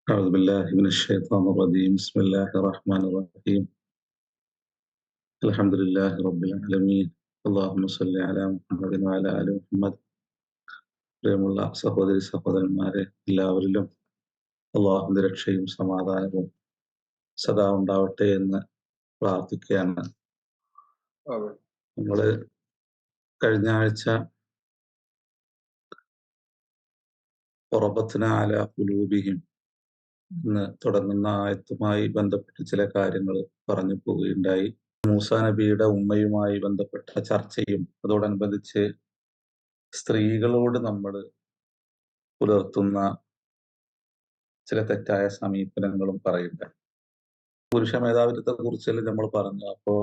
أعوذ بالله من الشيطان الرجيم بسم الله الرحمن الرحيم الحمد لله رب العالمين اللهم صل على محمد وعلى آل محمد പ്രിയമുള്ള സഹോദരി സഹോദരന്മാരെ, എല്ലാവരിലും അള്ളാഹുവിന്റെ രക്ഷയും സമാധാനവും സദാ ഉണ്ടാവട്ടെ എന്ന് പ്രാർത്ഥിക്കുകയാണ്. അതെ. നമ്മള് കഴിഞ്ഞ ആഴ്ച റബത്ന അലാ ഖുലൂബിഹിം എന്ന് തുടങ്ങുന്ന ആയത്തുമായി ബന്ധപ്പെട്ട് ചില കാര്യങ്ങൾ പറഞ്ഞു പോവുകയുണ്ടായി. മൂസാ നബിയുടെ ഉമ്മയുമായി ബന്ധപ്പെട്ട ചർച്ചയും അതോടനുബന്ധിച്ച് സ്ത്രീകളോട് നമ്മൾ പുലർത്തുന്ന ചില തെറ്റായ സമീപനങ്ങളും പറയുന്നുണ്ട്. പുരുഷ മേധാവിത്വത്തെ കുറിച്ചെല്ലാം നമ്മൾ പറഞ്ഞു. അപ്പോ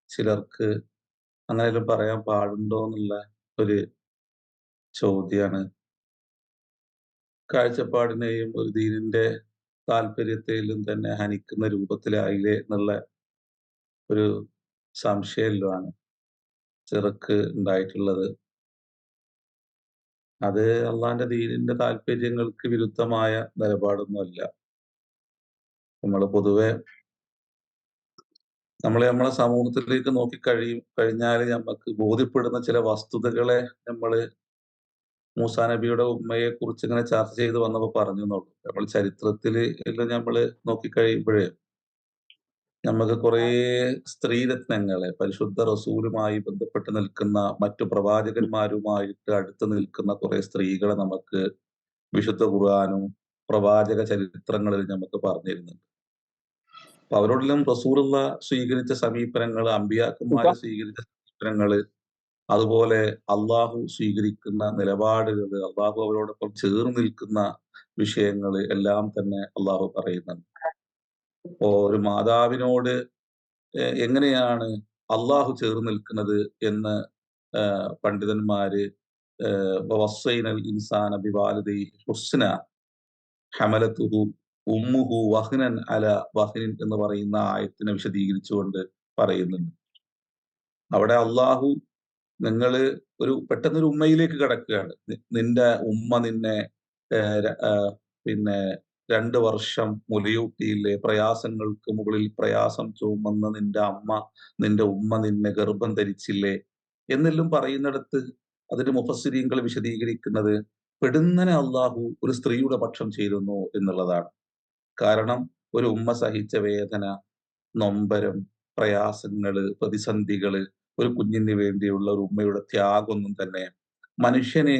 ചിലർക്ക് അങ്ങനെയെല്ലാം പറയാൻ പാടുണ്ടോ എന്നുള്ള ഒരു ചോദ്യമാണ്. കാഴ്ചപ്പാടിനെയും ഒരു ദീനിന്റെ താല്പര്യത്തെയും തന്നെ ഹനിക്കുന്ന രൂപത്തിലായില്ലേ എന്നുള്ള ഒരു സംശയമാണ് ചിലർക്ക് ഉണ്ടായിട്ടുള്ളത്. അത് അള്ളാന്റെ ദീനിന്റെ താല്പര്യങ്ങൾക്ക് വിരുദ്ധമായ നിലപാടൊന്നുമല്ല. നമ്മൾ പൊതുവെ നമ്മളെ സമൂഹത്തിലേക്ക് കഴിഞ്ഞാൽ നമുക്ക് ബോധ്യപ്പെടുന്ന ചില വസ്തുതകളെ നമ്മൾ മൂസാ നബിയുടെ ഉമ്മയെ കുറിച്ച് ഇങ്ങനെ ചർച്ച ചെയ്ത് വന്നപ്പോൾ പറഞ്ഞു എന്നുള്ളൂ. നമ്മൾ ചരിത്രത്തിൽ എല്ലാം നമ്മൾ നോക്കിക്കഴിയുമ്പോഴേ നമുക്ക് കുറേ സ്ത്രീരത്നങ്ങളെ പരിശുദ്ധ റസൂലുമായി ബന്ധപ്പെട്ട് നിൽക്കുന്ന മറ്റു പ്രവാചകന്മാരുമായിട്ട് അടുത്ത് നിൽക്കുന്ന കുറെ സ്ത്രീകളെ നമുക്ക് വിശുദ്ധ ഖുർആനും പ്രവാചക ചരിത്രങ്ങളിൽ നമുക്ക് പറഞ്ഞിരുന്നുണ്ട്. അപ്പൊ അവരോടെല്ലാം റസൂലുള്ള സ്വീകരിച്ച സമീപനങ്ങൾ, അമ്പിയാക്കന്മാര് സ്വീകരിച്ച സമീപനങ്ങള്, അതുപോലെ അള്ളാഹു സ്വീകരിക്കുന്ന നിലപാടുകൾ, അള്ളാഹു അവരോടൊപ്പം ചേർന്ന് നിൽക്കുന്ന വിഷയങ്ങൾ എല്ലാം തന്നെ അള്ളാഹു പറയുന്നുണ്ട്. ഇപ്പോ ഒരു മാതാവിനോട് എങ്ങനെയാണ് അള്ളാഹു ചേർന്ന് നിൽക്കുന്നത് എന്ന് പണ്ഡിതന്മാര് വസ്സൈനൽ ഇൻസാന ബിവാലിദൈഹി ഹുസ്ന ഹമലത്തുഹു ഉമ്മുഹു വഹ്നൻ അല വഹ്നിൻ എന്ന് പറയുന്ന ആയത്തിനെ വിശദീകരിച്ചുകൊണ്ട് പറയുന്നുണ്ട്. അവിടെ അള്ളാഹു നിങ്ങള് പെട്ടെന്നൊരു ഉമ്മയിലേക്ക് കടക്കുകയാണ്. നിന്റെ ഉമ്മ നിന്നെ പിന്നെ 2 വർഷം മുലയൂട്ടിയില്ലേ, പ്രയാസങ്ങൾക്ക് മുകളിൽ പ്രയാസം ചുമന്ന് നിന്റെ ഉമ്മ നിന്നെ ഗർഭം ധരിച്ചില്ലേ എന്നെല്ലാം പറയുന്നിടത്ത് അതിന്റെ മുഫസ്സിരീങ്ങൾ വിശദീകരിക്കുന്നത് പെടുന്നനെ അള്ളാഹു ഒരു സ്ത്രീയുടെ പക്ഷം ചേരുന്നു എന്നുള്ളതാണ്. കാരണം ഒരു ഉമ്മ സഹിച്ച വേദന, നൊമ്പരം, പ്രയാസങ്ങള്, പ്രതിസന്ധികള്, ഒരു കുഞ്ഞിന് വേണ്ടിയുള്ള ഒരു ഉമ്മയുടെ ത്യാഗമൊന്നും തന്നെ മനുഷ്യനെ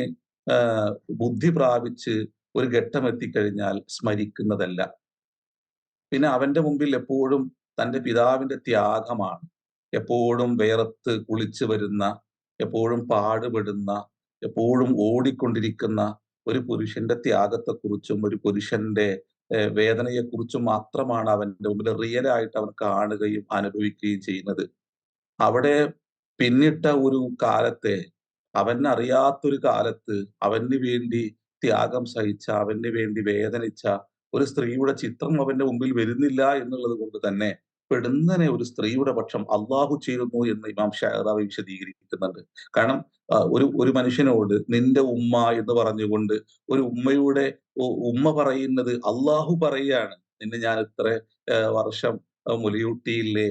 ബുദ്ധി പ്രാപിച്ച് ഒരു ഘട്ടം എത്തിക്കഴിഞ്ഞാൽ സ്മരിക്കുന്നതല്ല. പിന്നെ അവന്റെ മുമ്പിൽ എപ്പോഴും തന്റെ പിതാവിന്റെ ത്യാഗമാണ്. എപ്പോഴും വിയർത്ത് കുളിച്ചു വരുന്ന, എപ്പോഴും പാടുപെടുന്ന, എപ്പോഴും ഓടിക്കൊണ്ടിരിക്കുന്ന ഒരു പുരുഷന്റെ ത്യാഗത്തെക്കുറിച്ചും ഒരു പുരുഷന്റെ വേദനയെക്കുറിച്ചും മാത്രമാണ് അവന്റെ മുമ്പിൽ റിയലായിട്ട് അവൻ കാണുകയും അനുഭവിക്കുകയും ചെയ്യുന്നത്. അവിടെ പിന്നിട്ട ഒരു കാലത്തെ, അവനറിയാത്തൊരു കാലത്ത് അവന് വേണ്ടി ത്യാഗം സഹിച്ച, അവന് വേണ്ടി വേദനിച്ച ഒരു സ്ത്രീയുടെ ചിത്രം അവന്റെ മുമ്പിൽ വരുന്നില്ല എന്നുള്ളത് കൊണ്ട് തന്നെ പെടുന്നനെ ഒരു സ്ത്രീയുടെ പക്ഷം അള്ളാഹു ചേരുന്നു എന്ന് ഇമാം ഷഅറാവി വിശദീകരിക്കുന്നുണ്ട്. കാരണം ഒരു മനുഷ്യനോട് നിന്റെ ഉമ്മ എന്ന് പറഞ്ഞുകൊണ്ട് ഒരു ഉമ്മ പറയുന്നത് അള്ളാഹു പറയാണ്, നിന്നെ ഞാൻ ഇത്ര വർഷം മുലയൂട്ടിയില്ലേ,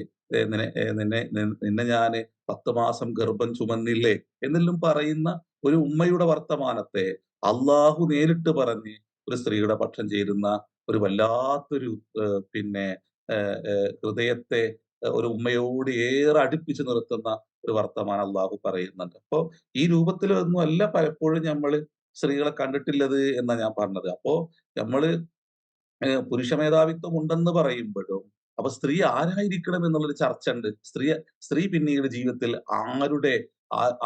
നിന്നെ ഞാന് 10 മാസം ഗർഭം ചുമന്നില്ലേ എന്നെല്ലാം പറയുന്ന ഒരു ഉമ്മയുടെ വർത്തമാനത്തെ അള്ളാഹു നേരിട്ട് പറഞ്ഞ് ഒരു സ്ത്രീയുടെ പക്ഷം ചേരുന്ന ഒരു വല്ലാത്തൊരു പിന്നെ ഹൃദയത്തെ ഒരു ഉമ്മയോട് ഏറെ അടുപ്പിച്ച് നിർത്തുന്ന ഒരു വർത്തമാനം അള്ളാഹു പറയുന്നുണ്ട്. അപ്പോ ഈ രൂപത്തിലൊന്നും അല്ല പലപ്പോഴും നമ്മൾ സ്ത്രീകളെ കണ്ടിട്ടുള്ളത് എന്നാ ഞാൻ പറഞ്ഞത്. അപ്പോ നമ്മള് പുരുഷ മേധാവിത്വം ഉണ്ടെന്ന് പറയുമ്പോഴും അപ്പൊ സ്ത്രീ ആരായിരിക്കണം എന്നുള്ളൊരു ചർച്ച ഉണ്ട്. സ്ത്രീ പിന്നീട് ജീവിതത്തിൽ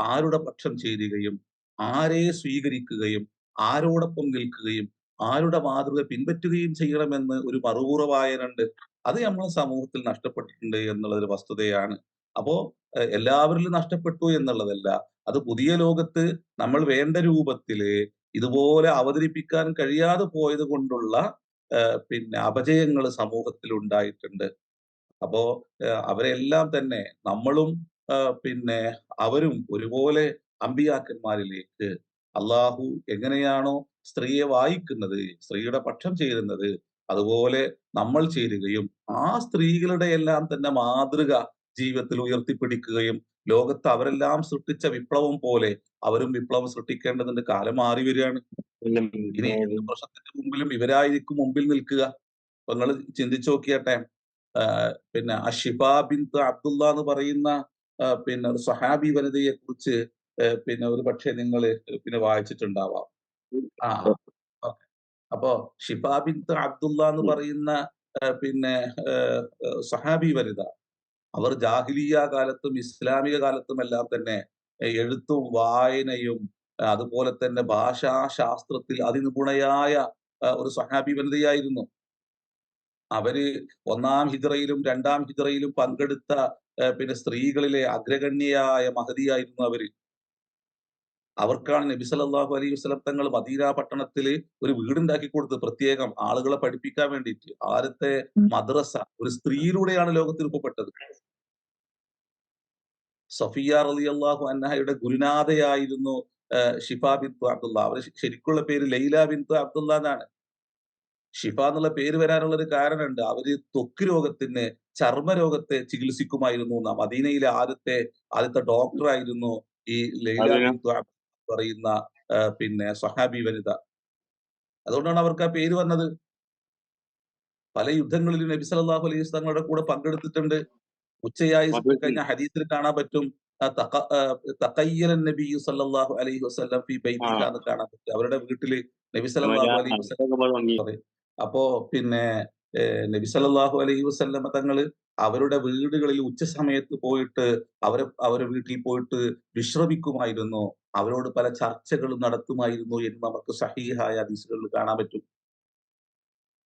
ആരുടെ പക്ഷം ചേരുകയും ആരെ സ്വീകരിക്കുകയും ആരോടൊപ്പം നിൽക്കുകയും ആരുടെ മാതൃക പിൻപറ്റുകയും ചെയ്യണമെന്ന് ഒരു മറുപൂർവ്വമായനുണ്ട്. അത് നമ്മളെ സമൂഹത്തിൽ നഷ്ടപ്പെട്ടിട്ടുണ്ട് എന്നുള്ളൊരു വസ്തുതയാണ്. അപ്പോ എല്ലാവരിലും നഷ്ടപ്പെട്ടു എന്നുള്ളതല്ല, അത് പുതിയ ലോകത്ത് നമ്മൾ വേണ്ട രൂപത്തില് ഇതുപോലെ അവതരിപ്പിക്കാൻ കഴിയാതെ പോയത് കൊണ്ടുള്ള പിന്നെ അപജയങ്ങൾ സമൂഹത്തിൽ ഉണ്ടായിട്ടുണ്ട്. അപ്പോ അവരെല്ലാം തന്നെ നമ്മളും പിന്നെ അവരും ഒരുപോലെ അമ്പിയാക്കന്മാരിലേക്ക് അള്ളാഹു എങ്ങനെയാണോ സ്ത്രീയെ വായിക്കുന്നത്, സ്ത്രീയുടെ പക്ഷം ചേരുന്നത്, അതുപോലെ നമ്മൾ ചേരുകയും ആ സ്ത്രീകളുടെ എല്ലാം തന്നെ മാതൃക ജീവിതത്തിൽ ഉയർത്തിപ്പിടിക്കുകയും ലോകത്ത് അവരെല്ലാം സൃഷ്ടിച്ച വിപ്ലവം പോലെ അവരും വിപ്ലവം സൃഷ്ടിക്കേണ്ടതിന്റെ കാലം മാറി വരികയാണ്. ഇനി എന്ത് പ്രശ്നത്തിന്റെ മുമ്പിലും ഇവരായിരിക്കും മുമ്പിൽ നിൽക്കുക. അപ്പൊ നിങ്ങൾ ചിന്തിച്ചു നോക്കിയാട്ടെ. പിന്നെ അഷിഫ ബിൻത്ത് അബ്ദുള്ള എന്ന് പറയുന്ന പിന്നെ ഒരു സ്വഹാബി വനിതയെ കുറിച്ച് പിന്നെ ഒരു പക്ഷേ നിങ്ങൾ പിന്നെ വായിച്ചിട്ടുണ്ടാവാം. ആ ഓക്കെ. അപ്പോ ഷിഫ ബിൻത്ത് അബ്ദുള്ള എന്ന് പറയുന്ന പിന്നെ സ്വഹാബി വനിത, അവർ ജാഹിലിയ്യ കാലത്തും ഇസ്ലാമിക കാലത്തും എല്ലാം തന്നെ എഴുത്തും വായനയും അതുപോലെ തന്നെ ഭാഷാശാസ്ത്രത്തിൽ അതിനിപുണയായ ഒരു സ്വഹാബി വനിതയായിരുന്നു. അവര് ഒന്നാം ഹിജ്റയിലും രണ്ടാം ഹിജ്റയിലും പങ്കെടുത്ത പിന്നെ സ്ത്രീകളിലെ അഗ്രഗണ്യയായ മഹതിയായിരുന്നു അവര്. അവർക്കാണ് നബി സല്ലല്ലാഹു അലൈഹി വസല്ലം തങ്ങൾ മദീന പട്ടണത്തില് ഒരു വീടുണ്ടാക്കി കൊടുത്തത് പ്രത്യേകം ആളുകളെ പഠിപ്പിക്കാൻ വേണ്ടിയിട്ട്. ആദ്യത്തെ മദ്രസ ഒരു സ്ത്രീയിലൂടെയാണ് ലോകത്ത് രൂപപ്പെട്ടത്. സഫിയ റളിയല്ലാഹു അൻഹയുടെ ഗുരുനാഥയായിരുന്നു ഷിഫ ബിൻത്ത് അബ്ദുള്ള. അവര് ശരിക്കുള്ള പേര് ലൈല ബിൻത്ത് അബ്ദുള്ള എന്നാണ്. ഷിഫ എന്നുള്ള പേര് വരാനുള്ള ഒരു കാരണമുണ്ട്. അവര് ത്വക്ക് രോഗത്തിന്, ചർമ്മരോഗത്തെ ചികിത്സിക്കുമായിരുന്നു എന്നാ. മദീനയിലെ ആദ്യത്തെ ഡോക്ടർ ആയിരുന്നു ഈ ലൈല അതിന് ബിൻത്ത് അബ്ദുള്ള പറയുന്ന പിന്നെ സ്വഹാബി വനിത. അതുകൊണ്ടാണ് അവർക്ക് ആ പേര് വന്നത്. പല യുദ്ധങ്ങളിലും നബി സല്ലല്ലാഹു അലൈഹി വസല്ലം തങ്ങളുടെ കൂടെ പങ്കെടുത്തിട്ടുണ്ട്. ഉച്ചയായി മതത്തിൽ കഴിഞ്ഞാൽ ഹദീസിൽ കാണാൻ പറ്റും. തഖയ്യല നബിയ്യു സല്ലല്ലാഹു അലൈഹി വസല്ലം ഫി ആ ബൈത്തിഹ എന്ന് കാണാൻ പറ്റും. അവരുടെ വീട്ടില് നബി മറ്റേ സല്ലല്ലാഹു ആ അലൈഹി വസല്ലം ഹജ്ജൊക്കെ ഭംഗി പറയും. അപ്പോ പിന്നെ നബി സല്ലല്ലാഹു അലൈഹി വസല്ലമ തങ്ങള് അവരുടെ വീടുകളിൽ ഉച്ച സമയത്ത് പോയിട്ട് അവരെ വീട്ടിൽ പോയിട്ട് വിശ്രമിക്കുമായിരുന്നു. അവരോട് പല ചർച്ചകളും നടത്തുമായിരുന്നു എന്ന് നമുക്ക് സഹീഹായ ഹദീസുകളിൽ കാണാൻ പറ്റും.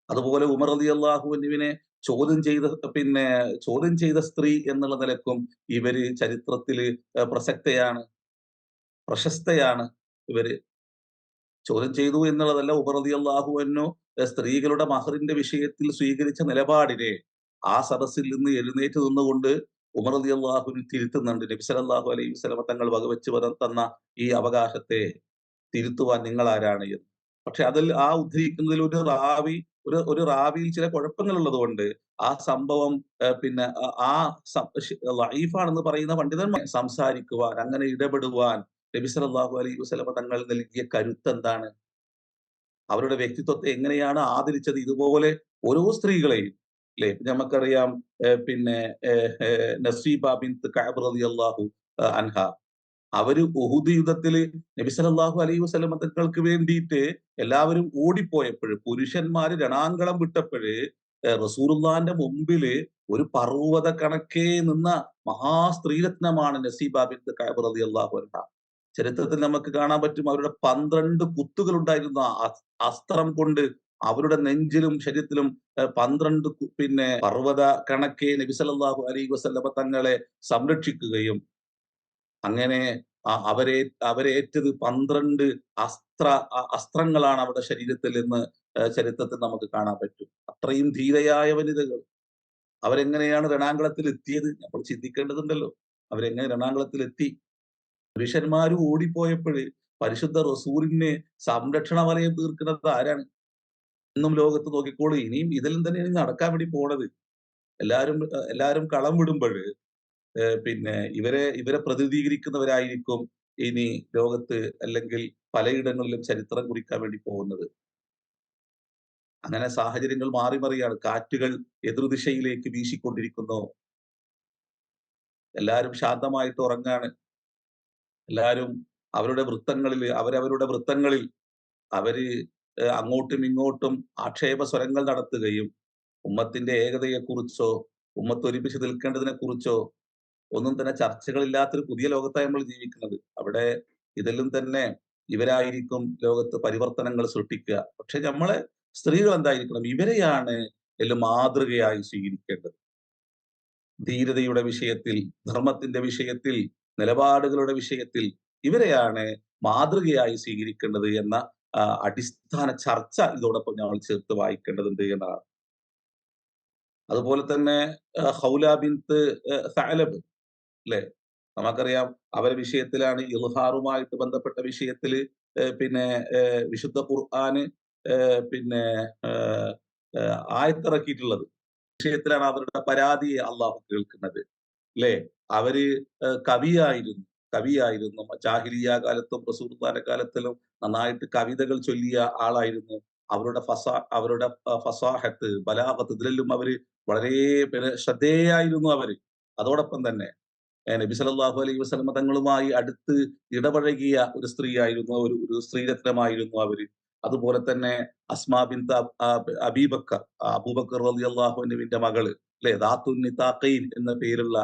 അതുപോലെ ഉമർ റളിയല്ലാഹു അൻഹുവിനെ ചോദ്യം ചെയ്ത പിന്നെ ചോദ്യം ചെയ്ത സ്ത്രീ എന്നുള്ള നിലക്കും ഇവര് ചരിത്രത്തില് പ്രസക്തയാണ്, പ്രശസ്തയാണ് ഇവര്. ചോദ്യം ചെയ്തു എന്നുള്ളതല്ല, ഉമർ റളിയല്ലാഹു അൻഹു സ്ത്രീകളുടെ മഹറിന്റെ വിഷയത്തിൽ സ്വീകരിച്ച നിലപാടിനെ ആ സദസ്സിൽ നിന്ന് എഴുന്നേറ്റ് നിന്നുകൊണ്ട് ഉമർ റളിയല്ലാഹുവിനെ തിരുത്തുന്നുണ്ട്. നബി സല്ലല്ലാഹു അലൈഹി വസല്ലമ തങ്ങൾ വകവെച്ച് തന്ന ഈ അവകാശത്തെ തിരുത്തുവാൻ നിങ്ങൾ ആരാണ് എന്ന്. പക്ഷെ അതിൽ ആ ഉദ്ധരിക്കുന്നതിൽ ഒരു റാവിയിൽ ചില കുഴപ്പങ്ങൾ ഉള്ളതുകൊണ്ട് ആ സംഭവം പിന്നെ ആ ലഈഫാണെന്ന് പറയുന്ന പണ്ഡിതന്മാർ സംസാരിക്കുവാൻ, അങ്ങനെ ഇടപെടുവാൻ നബി സല്ലല്ലാഹു അലൈഹി വസല്ലമ തങ്ങൾ നൽകിയ കരുത്തെന്താണ്? അവരുടെ വ്യക്തിത്വത്തെ എങ്ങനെയാണ് ആദരിച്ചത്? ഇതുപോലെ ഓരോ സ്ത്രീകളെയും ല്ലേ? നമുക്കറിയാം പിന്നെ നസീബ ബിൻത്ത് കഅബ് റളിയല്ലാഹു അൻഹ. അവര് ഉഹുദ് യുദ്ധത്തില് നബി സല്ലല്ലാഹു അലൈഹി വസല്ലമ തങ്ങൾക്ക് വേണ്ടിയിട്ട് എല്ലാവരും ഓടിപ്പോയപ്പഴ്, പുരുഷന്മാര് രണാങ്കണം വിട്ടപ്പഴ് റസൂലുള്ളാന്റെ മുമ്പില് ഒരു പർവ്വത കണക്കെ നിന്ന മഹാസ്ത്രീരത്നമാണ് നസീബ ബിൻത്ത് കഅബ് റളിയല്ലാഹു അൻഹ. ചരിത്രത്തിൽ നമുക്ക് കാണാൻ പറ്റും അവരുടെ 12 കുത്തുകൾ ഉണ്ടായിരുന്ന അസ്ത്രം കൊണ്ട് അവരുടെ നെഞ്ചിലും ശരീരത്തിലും 12 പിന്നെ പർവ്വത കണക്കെ നബി സല്ലല്ലാഹു അലൈഹി വസല്ലമ തങ്ങളെ സംരക്ഷിക്കുകയും അങ്ങനെ അവരെ അവരേറ്റത് 12 അസ്ത്രങ്ങളാണ് അവരുടെ ശരീരത്തിൽ എന്ന് ചരിത്രത്തിൽ നമുക്ക് കാണാൻ പറ്റും. അത്രയും ധീരയായ വനിതകൾ. അവരെങ്ങനെയാണ് രണാങ്കണത്തിൽ എത്തിയത്? നമ്മൾ ചിന്തിക്കേണ്ടതുണ്ടല്ലോ. അവരെങ്ങനെ രണാങ്കണത്തിൽ എത്തി? പുരുഷന്മാര് ഓടിപ്പോയപ്പഴ് പരിശുദ്ധ റസൂലിന് സംരക്ഷണ വലയം തീർക്കുന്നത് ആരാണ്? ഇന്നും ലോകത്ത് നോക്കിക്കോളൂ. ഇനിയും ഇതെല്ലാം തന്നെയാണ് നടക്കാൻ വേണ്ടി പോണത്. എല്ലാരും കളം വിടുമ്പഴ് പിന്നെ ഇവരെ പ്രതിനിധീകരിക്കുന്നവരായിരിക്കും ഇനി ലോകത്ത് അല്ലെങ്കിൽ പലയിടങ്ങളിലും ചരിത്രം കുറിക്കാൻ വേണ്ടി പോകുന്നത്. അങ്ങനെ സാഹചര്യങ്ങൾ മാറി മറിയാണ്. കാറ്റുകൾ എതിർദിശയിലേക്ക് വീശിക്കൊണ്ടിരിക്കുന്നു. എല്ലാരും ശാന്തമായിട്ട് ഉറങ്ങാണ്. എല്ലാരും അവരവരുടെ വൃത്തങ്ങളിൽ അവര് അങ്ങോട്ടും ഇങ്ങോട്ടും ആക്ഷേപ സ്വരങ്ങൾ നടത്തുകയും ഉമ്മത്തിന്റെ ഏകതയെക്കുറിച്ചോ, ഉമ്മത്ത് ഒരുമിച്ച് നിൽക്കേണ്ടതിനെ കുറിച്ചോ ഒന്നും തന്നെ ചർച്ചകളില്ലാത്തൊരു പുതിയ ലോകത്താണ് നമ്മൾ ജീവിക്കുന്നത്. അവിടെ ഇതെല്ലാം തന്നെ ഇവരായിരിക്കും ലോകത്ത് പരിവർത്തനങ്ങൾ സൃഷ്ടിക്കുക. പക്ഷെ നമ്മളെ സ്ത്രീകൾ എന്തായിരിക്കണം? ഇവരെയാണ് എല്ലാം മാതൃകയായി സ്വീകരിക്കേണ്ടത്. ധീരതയുടെ വിഷയത്തിൽ, ധർമ്മത്തിന്റെ വിഷയത്തിൽ, നിലപാടുകളുടെ വിഷയത്തിൽ ഇവരെയാണ് മാതൃകയായി സ്വീകരിക്കേണ്ടത് എന്ന അടിസ്ഥാന ചർച്ച ഇതോടൊപ്പം ഞങ്ങൾ ചേർത്ത് വായിക്കേണ്ടതുണ്ട് എന്നതാണ്. അതുപോലെ തന്നെ ഹൗല ബിൻത്ത് സഅലബ് ല്ലേ? നമുക്കറിയാം അവരെ വിഷയത്തിലാണ് ഇൾഹാറുമായിട്ട് ബന്ധപ്പെട്ട വിഷയത്തില് പിന്നെ വിശുദ്ധ ഖുർആന് പിന്നെ ആയത്തിറക്കിയിട്ടുള്ളത്. വിഷയത്തിലാണ് അവരുടെ പരാതിയെ അള്ളാഹു കേൾക്കുന്നത്. ല്ലേ? അവര് കവിയായിരുന്നു. കവിയായിരുന്നു. ജാഹിലിയ്യ കാലത്തും റസൂലുള്ളാഹിന്റെ കാലത്തിലും നന്നായിട്ട് കവിതകൾ ചൊല്ലിയ ആളായിരുന്നു. അവരുടെ ഫസാഹത്ത്, ബലാഗത്ത് ഇതിലെല്ലാം അവര് വളരെ പിന്നെ ശ്രദ്ധേയായിരുന്നു അവര്. അതോടൊപ്പം തന്നെ നബി സല്ലല്ലാഹു അലൈഹി വസല്ലമ തങ്ങളുമായി അടുത്ത് ഇടപഴകിയ ഒരു സ്ത്രീയായിരുന്നു, ഒരു സ്ത്രീരത്നമായിരുന്നു അവര്. അതുപോലെ തന്നെ അസ്മാ ബിൻത്ത് അബീബക്കർ, അബൂബക്കർ റളിയല്ലാഹു അൻഹുവിന്റെ മകള്, ല്ലേ? ദാത്തുൻ നിതാഖൈൻ എന്ന പേരുള്ള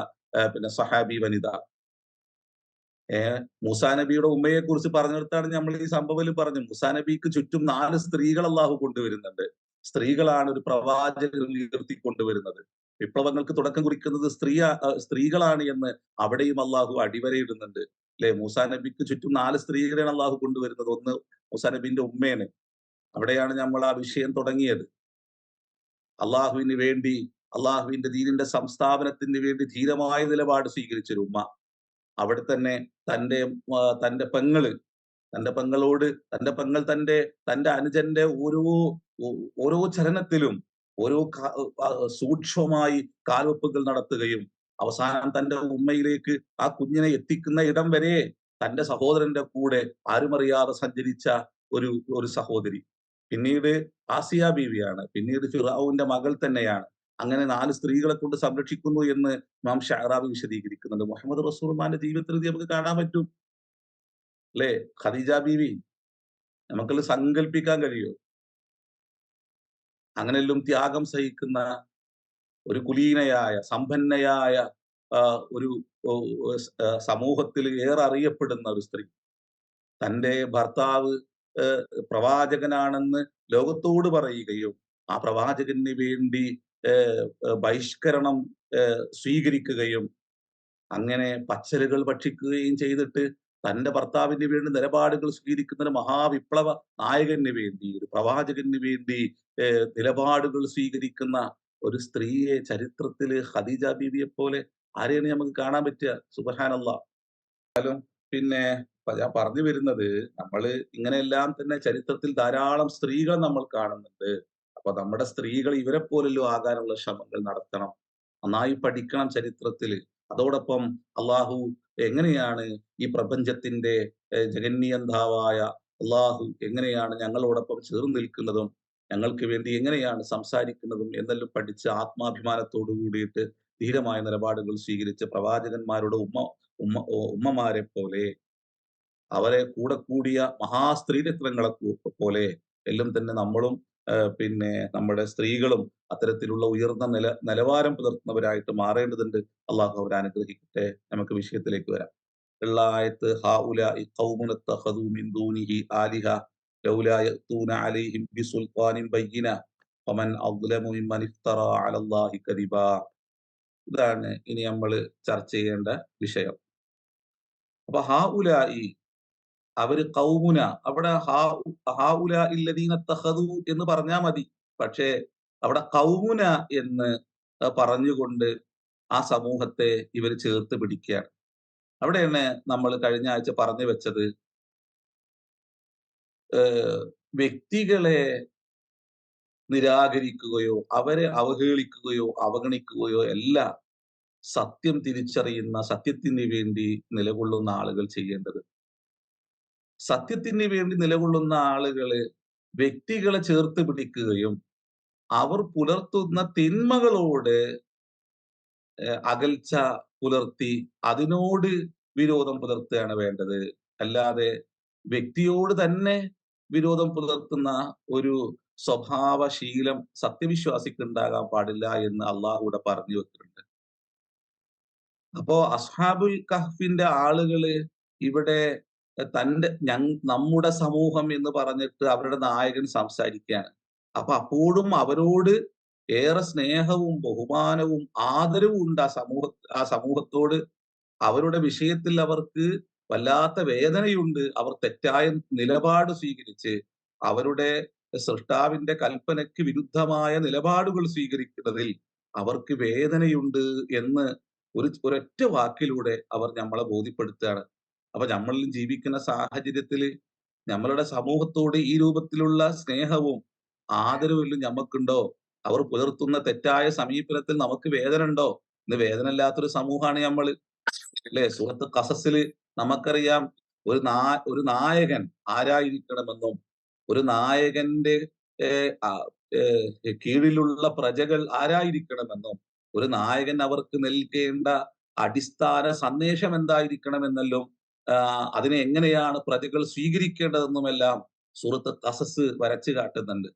പിന്നെ സഹാബി വനിത. മൂസാ നബിയുടെ ഉമ്മയെ കുറിച്ച് പറഞ്ഞിടത്താണ് നമ്മൾ ഈ സംഭവം പറഞ്ഞു. മൂസാ നബിക്ക് ചുറ്റും 4 സ്ത്രീകൾ അള്ളാഹു കൊണ്ടുവരുന്നുണ്ട്. സ്ത്രീകളാണ് ഒരു പ്രവാചകൻ ഉയർത്തിക്കൊണ്ടുവരുന്നത്. വിപ്ലവങ്ങൾക്ക് തുടക്കം കുറിക്കുന്നത് സ്ത്രീകളാണ് എന്ന് അവിടെയും അള്ളാഹു അടിവരയിടുന്നുണ്ട്. അല്ലെ? മൂസാ നബിക്ക് ചുറ്റും 4 സ്ത്രീകളെയാണ് അള്ളാഹു കൊണ്ടുവരുന്നത്. ഒന്ന് മൂസാ നബിന്റെ ഉമ്മയാണ്. അവിടെയാണ് നമ്മൾ ആ വിഷയം തുടങ്ങിയത്. അള്ളാഹുവിന് വേണ്ടി, അള്ളാഹുവിന്റെ ദീനിന്റെ സംസ്ഥാപനത്തിന് വേണ്ടി ധീരമായ നിലപാട് സ്വീകരിച്ചൊരു ഉമ്മ. അവിടെ തന്നെ തന്റെ തന്റെ പെങ്ങള്, തന്റെ പെങ്ങളോട്, തന്റെ പെങ്ങൾ തന്റെ അനുജന്റെ ഓരോ ചലനത്തിലും ഓരോ സൂക്ഷ്മമായി കാൽവെപ്പുകൾ നടത്തുകയും അവസാനം തന്റെ ഉമ്മയിലേക്ക് ആ കുഞ്ഞിനെ എത്തിക്കുന്ന ഇടം വരെ തന്റെ സഹോദരന്റെ കൂടെ ആരുമറിയാതെ സഞ്ചരിച്ച ഒരു ഒരു സഹോദരി. പിന്നീട് ആസിയ ബീവിയാണ്. പിന്നീട് ഫിർഔന്റെ മകൾ തന്നെയാണ്. അങ്ങനെ 4 സ്ത്രീകളെ കൊണ്ട് സംരക്ഷിക്കുന്നു എന്ന് ഇമാം ഷഅറാബി വിശദീകരിക്കുന്നുണ്ട്. മുഹമ്മദ് റസൂലുള്ളാഹിന്റെ ജീവിതത്തിൽ ഇത് നമുക്ക് കാണാൻ പറ്റും. ല്ലേ? ഖദീജ ബീവി, നമുക്കത് സങ്കല്പിക്കാൻ കഴിയോ? അങ്ങനെല്ലാം ത്യാഗം സഹിക്കുന്ന ഒരു കുലീനയായ, സമ്പന്നയായ ഒരു സമൂഹത്തിൽ ഏറെ അറിയപ്പെടുന്ന ഒരു സ്ത്രീ. തന്റെ ഭർത്താവ് പ്രവാചകനാണെന്ന് ലോകത്തോട് പറയുകയും ആ പ്രവാചകന് വേണ്ടി ബഹിഷ്കരണം സ്വീകരിക്കുകയും അങ്ങനെ പച്ചലുകൾ ഭക്ഷിക്കുകയും ചെയ്തിട്ട് തന്റെ ഭർത്താവിന് വേണ്ടി നിലപാടുകൾ സ്വീകരിക്കുന്ന ഒരു മഹാവിപ്ലവ നായകന് വേണ്ടി, ഒരു പ്രവാചകന് വേണ്ടി നിലപാടുകൾ സ്വീകരിക്കുന്ന ഒരു സ്ത്രീയെ ചരിത്രത്തില് ഖദീജ ബീവിയെ പോലെ ആരെയാണ് നമുക്ക് കാണാൻ പറ്റുക? സുബ്ഹാനല്ലാഹ്. പിന്നെ ഞാൻ പറഞ്ഞു വരുന്നത്, നമ്മള് ഇങ്ങനെയെല്ലാം തന്നെ ചരിത്രത്തിൽ ധാരാളം സ്ത്രീകൾ നമ്മൾ കാണുന്നുണ്ട്. അപ്പൊ നമ്മുടെ സ്ത്രീകൾ ഇവരെ പോലല്ലോ ആകാനുള്ള ശ്രമങ്ങൾ നടത്തണം. നന്നായി പഠിക്കണം ചരിത്രത്തില്. അതോടൊപ്പം അള്ളാഹു എങ്ങനെയാണ് ഈ പ്രപഞ്ചത്തിന്റെ ജഗന്നിയന്താവായ അള്ളാഹു എങ്ങനെയാണ് ഞങ്ങളോടൊപ്പം ചേർന്ന് നിൽക്കുന്നതും ഞങ്ങൾക്ക് വേണ്ടി എങ്ങനെയാണ് സംസാരിക്കുന്നതും എന്നെല്ലാം പഠിച്ച് ആത്മാഭിമാനത്തോടു കൂടിയിട്ട് ധീരമായ നിലപാടുകൾ സ്വീകരിച്ച പ്രവാചകന്മാരുടെ ഉമ്മമാരെ പോലെ, അവരെ കൂടെ കൂടിയ മഹാസ്ത്രീരത്നങ്ങളെ പോലെ എല്ലാം തന്നെ നമ്മളും പിന്നെ നമ്മുടെ സ്ത്രീകളും അത്തരത്തിലുള്ള ഉയർന്ന നിലവാരം പുലർത്തുന്നവരായിട്ട് മാറേണ്ടതുണ്ട്. അള്ളാഹു അവരെ അനുഗ്രഹിക്കട്ടെ. നമുക്ക് വിഷയത്തിലേക്ക് വരാം. ഉള്ള ആയത്ത് ഹൗലാഇ ഖൗമുൻ ഇത്തഖദൂ മിൻ ദൂനിഹി ആലിഹ ലൗലാ യഅ്തൂന അലൈഹിം ബിസുൽത്താനിൻ ബയ്യിന വമൻ അദ്ലമു മിമ്മൻ ഇഫ്തറ അലല്ലാഹി കദിബാ. ഇതാണ് ഇനി നമ്മൾ ചർച്ച ചെയ്യേണ്ട വിഷയം. അപ്പൊ ഹൗലാഇ, അവര് ഖൗമുന, അവിടെ ഹൗലാഇല്ലദീന ഇത്തഖദൂ എന്ന് പറഞ്ഞാൽ മതി. പക്ഷേ അവിടെ ഖൗമുന എന്ന് പറഞ്ഞുകൊണ്ട് ആ സമൂഹത്തെ ഇവര് ചേർത്ത് പിടിക്കുകയാണ്. അവിടെയാണ് നമ്മൾ കഴിഞ്ഞ ആഴ്ച പറഞ്ഞു വെച്ചത്, വ്യക്തികളെ നിരാകരിക്കുകയോ അവരെ അവഹേളിക്കുകയോ അവഗണിക്കുകയോ അല്ല സത്യം തിരിച്ചറിയുന്ന, സത്യത്തിന് വേണ്ടി നിലകൊള്ളുന്ന ആളുകൾ ചെയ്യേണ്ടത്. സത്യത്തിന് വേണ്ടി നിലകൊള്ളുന്ന ആളുകള് വ്യക്തികളെ ചേർത്ത് പിടിക്കുകയും അവർ പുലർത്തുന്ന തിന്മകളോട് അകൽച്ച പുലർത്തി അതിനോട് വിരോധം പുലർത്തുകയാണ് വേണ്ടത്. അല്ലാതെ വ്യക്തിയോട് തന്നെ വിരോധം പുലർത്തുന്ന ഒരു സ്വഭാവശീലം സത്യവിശ്വാസിക്ക് ഉണ്ടാകാൻ പാടില്ല എന്ന് അള്ളാഹു ഇവിടെ പറഞ്ഞു വെക്കുന്നുണ്ട്. അപ്പോ അസ്ഹാബുൽ കഹ്ഫിന്റെ ആളുകള് ഇവിടെ നമ്മുടെ സമൂഹം എന്ന് പറഞ്ഞിട്ട് അവരുടെ നായകൻ സംസാരിക്കുകയാണ്. അപ്പൊ അപ്പോഴും അവരോട് ഏറെ സ്നേഹവും ബഹുമാനവും ആദരവും ഉണ്ട് ആ സമൂഹത്തോട്. അവരുടെ വിഷയത്തിൽ അവർക്ക് വല്ലാത്ത വേദനയുണ്ട്. അവർ തെറ്റായ നിലപാട് സ്വീകരിച്ച് അവരുടെ സൃഷ്ടാവിന്റെ കൽപ്പനയ്ക്ക് വിരുദ്ധമായ നിലപാടുകൾ സ്വീകരിക്കുന്നതിൽ അവർക്ക് വേദനയുണ്ട് എന്ന് ഒരൊറ്റ വാക്കിലൂടെ അവർ നമ്മളെ ബോധ്യപ്പെടുത്തുകയാണ്. അപ്പൊ നമ്മളിൽ ജീവിക്കുന്ന സാഹചര്യത്തിൽ നമ്മളുടെ സമൂഹത്തോട് ഈ രൂപത്തിലുള്ള സ്നേഹവും ആദരവില്ലും ഞമ്മക്കുണ്ടോ? അവർ പുലർത്തുന്ന തെറ്റായ സമീപനത്തിൽ നമുക്ക് വേദന ഉണ്ടോ? ഇന്ന് വേദന ഇല്ലാത്തൊരു സമൂഹമാണ് നമ്മള്. അല്ലെ? സൂറത്ത് ഖസസില് നമുക്കറിയാം ഒരു നാ ഒരു നായകൻ ആരായിരിക്കണമെന്നും ഒരു നായകന്റെ ഏഹ് ആഹ് കീഴിലുള്ള പ്രജകൾ ആരായിരിക്കണമെന്നും ഒരു നായകൻ അവർക്ക് നൽകേണ്ട അടിസ്ഥാന സന്ദേശം എന്തായിരിക്കണമെന്നെല്ലാം അതിനെ എങ്ങനെയാണ് പ്രജകൾ സ്വീകരിക്കേണ്ടതെന്നുമെല്ലാം സൂറത്ത് ഖസസ് വരച്ചു കാട്ടുന്നുണ്ട്.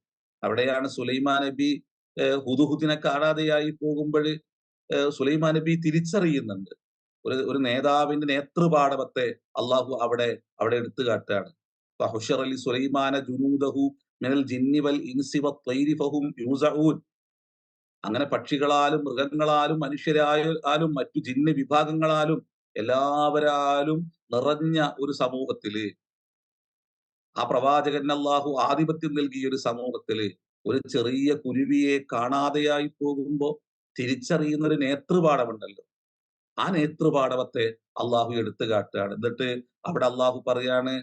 അവിടെയാണ് സുലൈമാൻ നബി ഹുദ്ഹുദിനെ കാണാതെയായി പോകുമ്പഴ് സുലൈമാൻ നബി തിരിച്ചറിയുന്നുണ്ട്. ഒരു നേതാവിന്റെ നേതൃപാടവത്തെ അള്ളാഹു അവിടെ എടുത്തു കാട്ടുകയാണ്. ഫഹുശറ ലിസുലൈമാന ജുനൂദഹു മിനൽ ജിന്നി വൽ ഇൻസി വത്വൈരി ഫഹും യൂസഊൻ. അങ്ങനെ പക്ഷികളാലും മൃഗങ്ങളാലും മനുഷ്യരായാലും മറ്റു ജിന്ന് വിഭാഗങ്ങളാലും എല്ലാവരാലും നിറഞ്ഞ ഒരു സമൂഹത്തില് ആ പ്രവാചകന് അള്ളാഹു ആധിപത്യം നൽകിയ ഒരു സമൂഹത്തില് ഒരു ചെറിയ കുരുവിയെ കാണാതെയായി പോകുമ്പോ തിരിച്ചറിയുന്ന ഒരു നേതൃപാഠമുണ്ടല്ലോ. ആ നേതൃപാടവത്തെ അള്ളാഹു എടുത്തു കാട്ടുകയാണ്. എന്നിട്ട് അവിടെ അള്ളാഹു പറയാണ്,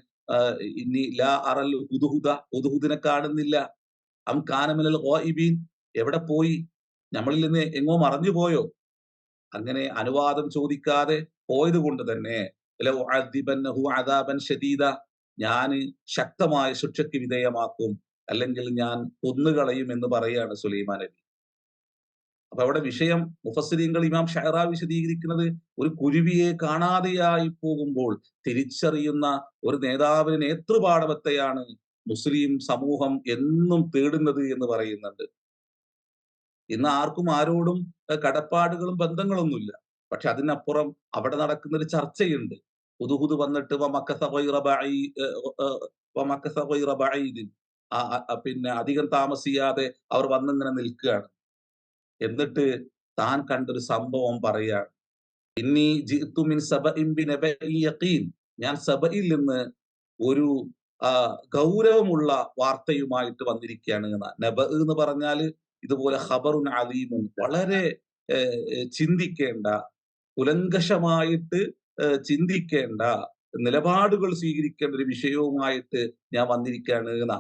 ഇനി ലാ അറൽ ഹുദ്ഹുദ, ഹുദ്ഹുദിനെ കാണുന്നില്ല. അം കാന മിനൽ ഗായിബീൻ, എവിടെ പോയി? നമ്മളിൽ നിന്ന് എങ്ങോ മറഞ്ഞു പോയോ? അങ്ങനെ അനുവാദം ചോദിക്കാതെ പോയത് കൊണ്ട് തന്നെ ലഉഅദ്ദിബന്നഹു അദാബൻ ശദീദ, ഞാന് ശക്തമായ ശിക്ഷയ്ക്ക് വിധേയമാക്കും, അല്ലെങ്കിൽ ഞാൻ കൊന്നുകളയും എന്ന് പറയാണ് സുലൈമാൻ നബി. അപ്പൊ അവിടെ വിഷയം മുഫസ്സിരീങ്ങൾ ഇമാം ഷഅറാവി വിശദീകരിക്കുന്നത് ഒരു കുരുവിയെ കാണാതെയായി പോകുമ്പോൾ തിരിച്ചറിയുന്ന ഒരു നേതാവിന് നേതൃപാടവത്തെയാണ് മുസ്ലിം സമൂഹം എന്നും തേടുന്നത് എന്ന് പറയുന്നുണ്ട്. ഇന്ന് ആർക്കും ആരോടും കടപ്പാടുകളും ബന്ധങ്ങളൊന്നുമില്ല. പക്ഷെ അതിനപ്പുറം അവിടെ നടക്കുന്ന ഒരു ചർച്ചയുണ്ട്. ഹുദ്ഹുദ് വന്നിട്ട് വമക്കസ ഗൈറ ബഈ വമക്കസ ഗൈറ ബഈദിൻ, പിന്നെ അധികം താമസിയാതെ അവർ വന്നിങ്ങനെ നിൽക്കുകയാണ്. എന്നിട്ട് താൻ കണ്ടൊരു സംഭവം പറയാണ്. ഇന്നി ജിഅ്തു മിൻ സബഇൻ ബിനബഇൻ യഖീൻ, ഞാൻ സബയിൽ നിന്ന് ഒരു ഗൗരവമുള്ള വാർത്തയുമായിട്ട് വന്നിരിക്കുകയാണ് എന്ന്. നബഅ എന്ന് പറഞ്ഞാല് ഇതുപോലെ ഖബറുൻ അദീമുൻ, വളരെ ചിന്തിക്കേണ്ട, കുലങ്കഷമായിട്ട് ചിന്തിക്കേണ്ട, നിലപാടുകൾ സ്വീകരിക്കേണ്ട ഒരു വിഷയവുമായിട്ട് ഞാൻ വന്നിരിക്കുകയാണ് എന്നാ.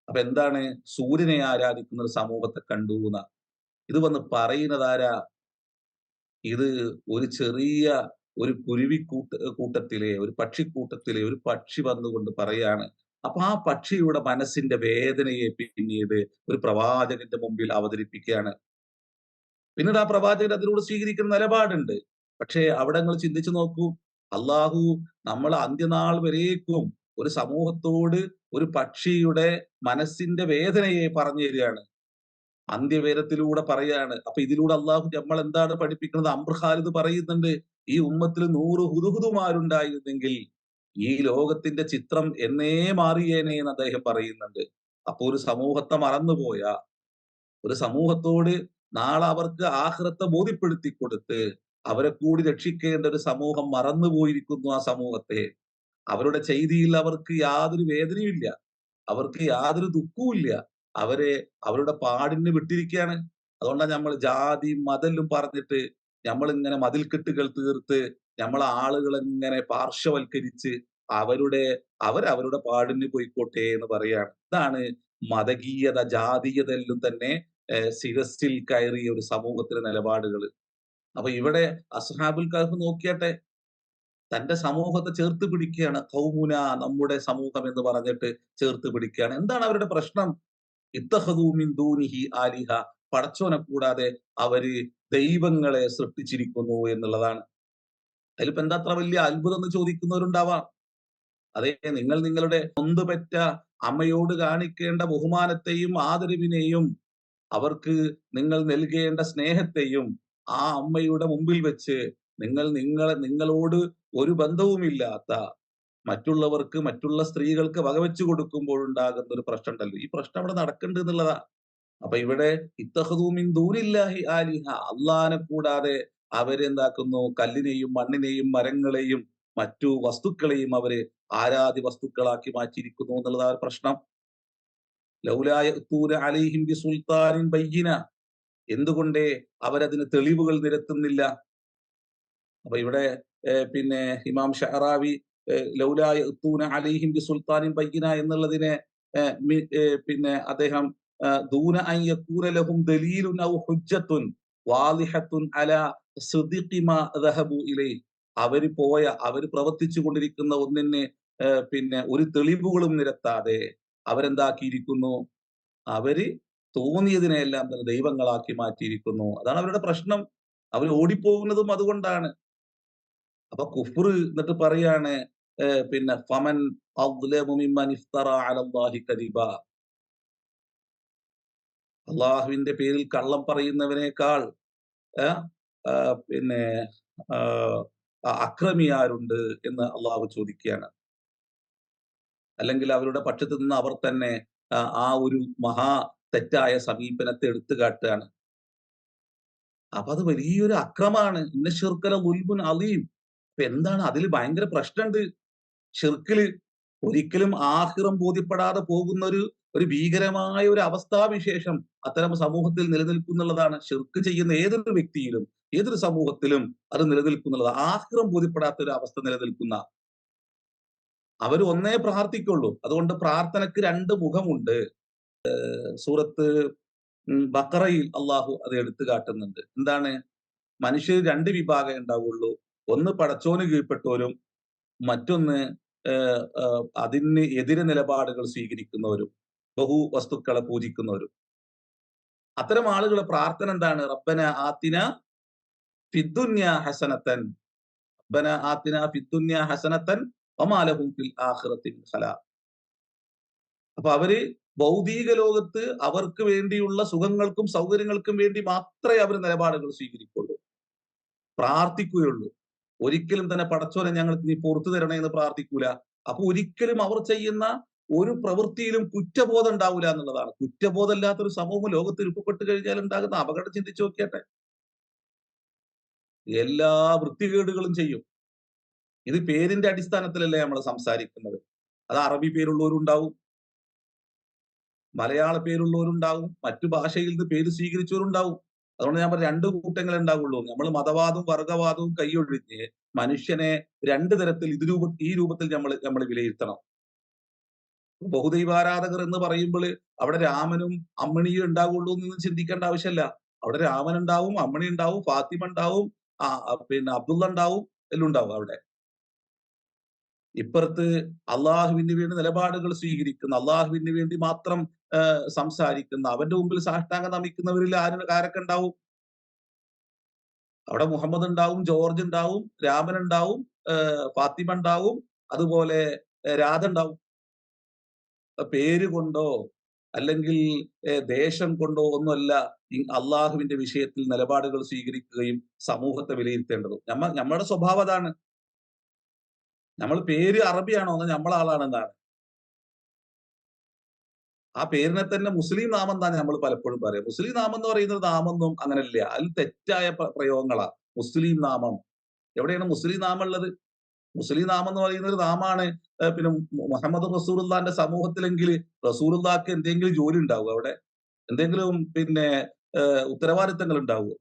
അപ്പൊ എന്താണ്? സൂര്യനെ ആരാധിക്കുന്ന ഒരു സമൂഹത്തെ കണ്ടു എന്നാ. ഇത് വന്ന് പറയുന്നതാരാ? ഇത് ഒരു ചെറിയ ഒരു കൂട്ടത്തിലെ ഒരു പക്ഷിക്കൂട്ടത്തിലെ ഒരു പക്ഷി വന്നുകൊണ്ട് പറയാണ്. അപ്പൊ ആ പക്ഷിയുടെ മനസ്സിന്റെ വേദനയെ പിന്നീട് ഒരു പ്രവാചകന്റെ മുമ്പിൽ അവതരിപ്പിക്കുകയാണ്. പിന്നീട് ആ പ്രവാചകൻ അതിനോട് സ്വീകരിക്കുന്ന നിലപാടുണ്ട്. പക്ഷേ അവിടെ നിങ്ങൾ ചിന്തിച്ചു നോക്കൂ, അള്ളാഹു നമ്മൾ അന്ത്യനാൾ വരേക്കും ഒരു സമൂഹത്തോട് ഒരു പക്ഷിയുടെ മനസ്സിന്റെ വേദനയെ പറഞ്ഞു തരികയാണ്. അന്ത്യവേരത്തിലൂടെ പറയാണ്. അപ്പൊ ഇതിലൂടെ അള്ളാഹു നമ്മൾ എന്താണ് പഠിപ്പിക്കുന്നത്? അംർ ഖാലിദ് പറയുന്നുണ്ട്, ഈ ഉമ്മത്തിൽ 100 ഹുദ്ഹുദുമാരുണ്ടായിരുന്നെങ്കിൽ ഈ ലോകത്തിന്റെ ചിത്രം എന്നേ മാറിയേനെ എന്ന് അദ്ദേഹം പറയുന്നുണ്ട്. അപ്പൊ ഒരു സമൂഹത്തെ മറന്നുപോയ ഒരു സമൂഹത്തോട് നാളെ അവർക്ക് ആഖിറത്തെ ബോധ്യപ്പെടുത്തി കൊടുത്ത് അവരെ കൂടി രക്ഷിക്കേണ്ട ഒരു സമൂഹം മറന്നുപോയിരിക്കുന്നു. ആ സമൂഹത്തെ അവരുടെ ചെയ്തിയിൽ അവർക്ക് യാതൊരു വേദനയുമില്ല, അവർക്ക് യാതൊരു ദുഃഖവുമില്ല. അവരെ അവരുടെ പാടിന് വിട്ടിരിക്കുകയാണ്. അതുകൊണ്ടാണ് നമ്മൾ ജാതി മതെല്ലാം പറഞ്ഞിട്ട് നമ്മളിങ്ങനെ മതിൽക്കെട്ടുകൾ തീർത്ത് നമ്മളെ ആളുകളെ ഇങ്ങനെ പാർശ്വവൽക്കരിച്ച് അവരവരുടെ പാടിന് പോയിക്കോട്ടെ എന്ന് പറയാണ്. ഇതാണ് മതകീയത, ജാതീയത എല്ലാം തന്നെ ശിരസിൽ കയറിയ ഒരു സമൂഹത്തിലെ നിലപാടുകൾ. അപ്പൊ ഇവിടെ അസ്ഹാബുൽ കഹ്ഫ് നോക്കിയാട്ടെ, തന്റെ സമൂഹത്തെ ചേർത്ത് പിടിക്കുകയാണ്. ഖൗമുന, നമ്മുടെ സമൂഹം എന്ന് പറഞ്ഞിട്ട് ചേർത്ത് പിടിക്കുകയാണ്. എന്താണ് അവരുടെ പ്രശ്നം? ഇത്തഖദൂ മിൻ ദൂനിഹി ആലിഹ, പടച്ചോനെ കൂടാതെ അവര് ദൈവങ്ങളെ സൃഷ്ടിച്ചിരിക്കുന്നു എന്നുള്ളതാണ്. അതിലിപ്പോ എന്താ അത്ര വലിയ അത്ഭുതം എന്ന് ചോദിക്കുന്നവരുണ്ടാവാം. അതെ, നിങ്ങൾ നിങ്ങളുടെ നൊന്തുപെറ്റ അമ്മയോട് കാണിക്കേണ്ട ബഹുമാനത്തെയും ആദരവിനെയും അവർക്ക് നിങ്ങൾ നൽകേണ്ട സ്നേഹത്തെയും ആ അമ്മയുടെ മുമ്പിൽ വെച്ച് നിങ്ങളോട് ഒരു ബന്ധവുമില്ലാത്ത മറ്റുള്ളവർക്ക്, മറ്റുള്ള സ്ത്രീകൾക്ക് വകവെച്ചു കൊടുക്കുമ്പോഴുണ്ടാകുന്ന ഒരു പ്രശ്നം ഉണ്ടല്ലോ, ഈ പ്രശ്നം അവിടെ നടക്കുന്നുണ്ട് എന്നുള്ളതാ. അപ്പൊ ഇവിടെ ഇത്തഖദൂ മിൻ ദൂനില്ലാഹി ആലിഹ, അള്ളാനെ കൂടാതെ അവരെന്താക്കുന്നു? കല്ലിനെയും മണ്ണിനെയും മരങ്ങളെയും മറ്റു വസ്തുക്കളെയും അവര് ആരാധ്യ വസ്തുക്കളാക്കി മാറ്റിയിരിക്കുന്നു എന്നുള്ളതാ ഒരു പ്രശ്നം. ലൗലാ യഅ്തൂന അലൈഹിം ബിസുൽത്താനിൻ ബയ്യിന, എന്തുകൊണ്ടേ അവരതിന് തെളിവുകൾ നിരത്തുന്നില്ല? അപ്പൊ ഇവിടെ പിന്നെ ഇമാം ഷഅറാവി ലൗലാ യഅ്തൂന അലൈഹിം ബിസുൽത്താനിൻ ബയ്യിന എന്നുള്ളതിനെ പിന്നെ അദ്ദേഹം ദൂന അൻ യകൂന ലഹും ദലീലുൻ ഔ ഹുജ്ജത്തുൻ വാളിഹത്തുൻ അലാ സിദ്ഖി മാ ദഹബു ഇലൈഹി. അവര് പ്രവർത്തിച്ചു കൊണ്ടിരിക്കുന്ന ഒന്നിന് പിന്നെ ഒരു തെളിവുകളും നിരത്താതെ അവരെന്താക്കിയിരിക്കുന്നു? അവര് തോന്നിയതിനെയെല്ലാം തന്നെ ദൈവങ്ങളാക്കി മാറ്റിയിരിക്കുന്നു. അതാണ് അവരുടെ പ്രശ്നം. അവർ ഓടിപ്പോകുന്നതും അതുകൊണ്ടാണ്. അപ്പൊ കുഫ്ർ എന്നിട്ട് പറയാണ് പിന്നെ ഫമൻ അദ്ലമു മിമ്മൻ ഇഫ്തറ അലല്ലാഹി കദിബ. അള്ളാഹുവിന്റെ പേരിൽ കള്ളം പറയുന്നവനേക്കാൾ ഏഹ്, പിന്നെ അക്രമിയാരുണ്ട് എന്ന് അള്ളാഹു ചോദിക്കുകയാണ്. അല്ലെങ്കിൽ അവരുടെ പക്ഷത്ത് നിന്ന് അവർ തന്നെ ആ ഒരു മഹാ തെറ്റായ സമീപനത്തെ എടുത്തു കാട്ടുകയാണ്. അപ്പൊ അത് വലിയൊരു അക്രമാണ്. ഇന്ന ശിർക്കല ദുൽമുൻ അലീം. ഇപ്പൊ എന്താണ് അതിൽ ഭയങ്കര പ്രശ്നമുണ്ട്. ഷിർക്കില് ഒരിക്കലും ആഖിറം ബോധ്യപ്പെടാതെ പോകുന്ന ഒരു ഭീകരമായ ഒരു അവസ്ഥാവിശേഷം അത്തരം സമൂഹത്തിൽ നിലനിൽക്കുന്നുള്ളതാണ്. ഷിർക്ക് ചെയ്യുന്ന ഏതൊരു വ്യക്തിയിലും ഏതൊരു സമൂഹത്തിലും അത് നിലനിൽക്കുന്നുള്ളത്. ആഖിറം ബോധ്യപ്പെടാത്ത ഒരു അവസ്ഥ നിലനിൽക്കുന്ന അവർ ഒന്നേ പ്രാർത്ഥിക്കുള്ളൂ. അതുകൊണ്ട് പ്രാർത്ഥനയ്ക്ക് രണ്ട് മുഖമുണ്ട്. സൂറത്ത് ബഖറയിൽ അള്ളാഹു അത് എടുത്തു കാട്ടുന്നുണ്ട്. എന്താണ്? മനുഷ്യർ രണ്ട് വിഭാഗമേ ഉണ്ടാവുള്ളൂ. ഒന്ന് പടച്ചോന് കീഴ്പ്പെട്ടവരും മറ്റൊന്ന് അതിന് എതിരെ നിലപാടുകൾ സ്വീകരിക്കുന്നവരും വസ്തുക്കളെ പൂജിക്കുന്നവരും. അത്തരം ആളുകളുടെ പ്രാർത്ഥന എന്താണ്? റബ്ബന ആത്തിന ഫിദ്ദുന്യ ഹസനത്തൻ റബ്ബന ആത്തിന ഫിദ്ദുന്യ ഹസനത്തൻ വമാ ലഹും ഫിൽ ആഖിറതി മിൻ ഖലാഖ്. അപ്പൊ അവര് ഭൗതിക ലോകത്ത് അവർക്ക് വേണ്ടിയുള്ള സുഖങ്ങൾക്കും സൗകര്യങ്ങൾക്കും വേണ്ടി മാത്രമേ അവർ നിലപാടുകൾ സ്വീകരിക്കുള്ളൂ, പ്രാർത്ഥിക്കുകയുള്ളൂ. ഒരിക്കലും തന്നെ പടച്ചോനെ ഞങ്ങൾക്ക് നീ പുറത്തു തരണേ എന്ന് പ്രാർത്ഥിക്കൂല. അപ്പൊ ഒരിക്കലും അവർ ചെയ്യുന്ന ഒരു പ്രവൃത്തിയിലും കുറ്റബോധം ഉണ്ടാവില്ല എന്നുള്ളതാണ്. കുറ്റബോധം ഇല്ലാത്തൊരു സമൂഹം ലോകത്ത് രൂപപ്പെട്ട് കഴിഞ്ഞാൽ ഉണ്ടാകുന്ന അപകടം ചിന്തിച്ചു നോക്കിയട്ടെ. എല്ലാ വൃത്തികേടുകളും ചെയ്യും. ഇത് പേരിന്റെ അടിസ്ഥാനത്തിലല്ലേ നമ്മൾ സംസാരിക്കുന്നത്. അത് അറബി പേരുള്ളവരുണ്ടാവും, മലയാള പേരുള്ളവരുണ്ടാവും, മറ്റു ഭാഷയിൽ നിന്ന് പേര് സ്വീകരിച്ചവരുണ്ടാവും. അതുകൊണ്ട് ഞാൻ പറഞ്ഞ രണ്ട് കൂട്ടങ്ങളെ ഉണ്ടാവുള്ളൂ. നമ്മൾ മതവാദവും വർഗവാദവും കൈയൊഴിഞ്ഞ് മനുഷ്യനെ രണ്ട് തരത്തിൽ ഈ രൂപത്തിൽ നമ്മൾ വിലയിരുത്തണം. ബഹുദൈവാരാധകർ എന്ന് പറയുമ്പോൾ അവിടെ രാമനും അമ്മിണിയും ഉണ്ടാവുള്ളൂ എന്ന് ചിന്തിക്കേണ്ട ആവശ്യമില്ല. അവിടെ രാമൻ ഉണ്ടാവും, അമ്മിണി ഉണ്ടാവും, ഫാത്തിമ ഉണ്ടാവും, പിന്നെ അബ്ദുള്ള ഉണ്ടാവും, എല്ലാം ഉണ്ടാവും അവിടെ. ഇപ്പുറത്ത് അള്ളാഹുവിന് വേണ്ടി നിലപാടുകൾ സ്വീകരിക്കുന്ന, അള്ളാഹുവിന് വേണ്ടി മാത്രം സംസാരിക്കുന്ന, അവന്റെ മുമ്പിൽ സാഷ്ടാംഗം നമിക്കുന്നവരിൽ ആരൊക്കെ ഉണ്ടാവും? അവിടെ മുഹമ്മദ് ഉണ്ടാവും, ജോർജ് ഉണ്ടാവും, രാമൻ ഉണ്ടാവും, ഫാത്തിമ ഉണ്ടാവും, അതുപോലെ രാധ ഉണ്ടാവും. പേര് കൊണ്ടോ അല്ലെങ്കിൽ ദേശം കൊണ്ടോ ഒന്നുമല്ല അള്ളാഹുവിന്റെ വിഷയത്തിൽ നിലപാടുകൾ സ്വീകരിക്കുകയും സമൂഹത്തെ വിലയിരുത്തേണ്ടതും. നമ്മുടെ സ്വഭാവം അതാണ്. നമ്മൾ പേര് അറബിയാണോ എന്ന് നമ്മളെ ആളാണെന്നാണ്. ആ പേരിനെ തന്നെ മുസ്ലിം നാമം എന്നാണ് നമ്മൾ പലപ്പോഴും പറയാം. മുസ്ലിം നാമം എന്ന് പറയുന്നത് നാമൊന്നും അങ്ങനെയല്ല. അതിൽ തെറ്റായ പ്രയോഗങ്ങളാ മുസ്ലിം നാമം. എവിടെയാണ് മുസ്ലിം നാമം ഉള്ളത്? മുസ്ലിം നാമം എന്ന് പറയുന്ന ഒരു നാമാണ്. പിന്നെ മുഹമ്മദ് റസൂലുള്ളാന്റെ സമൂഹത്തിലെങ്കിൽ റസൂലുള്ളാക്ക് എന്തെങ്കിലും ജോലി ഉണ്ടാവും അവിടെ? എന്തെങ്കിലും പിന്നെ ഉത്തരവാദിത്തങ്ങൾ ഉണ്ടാവുമോ?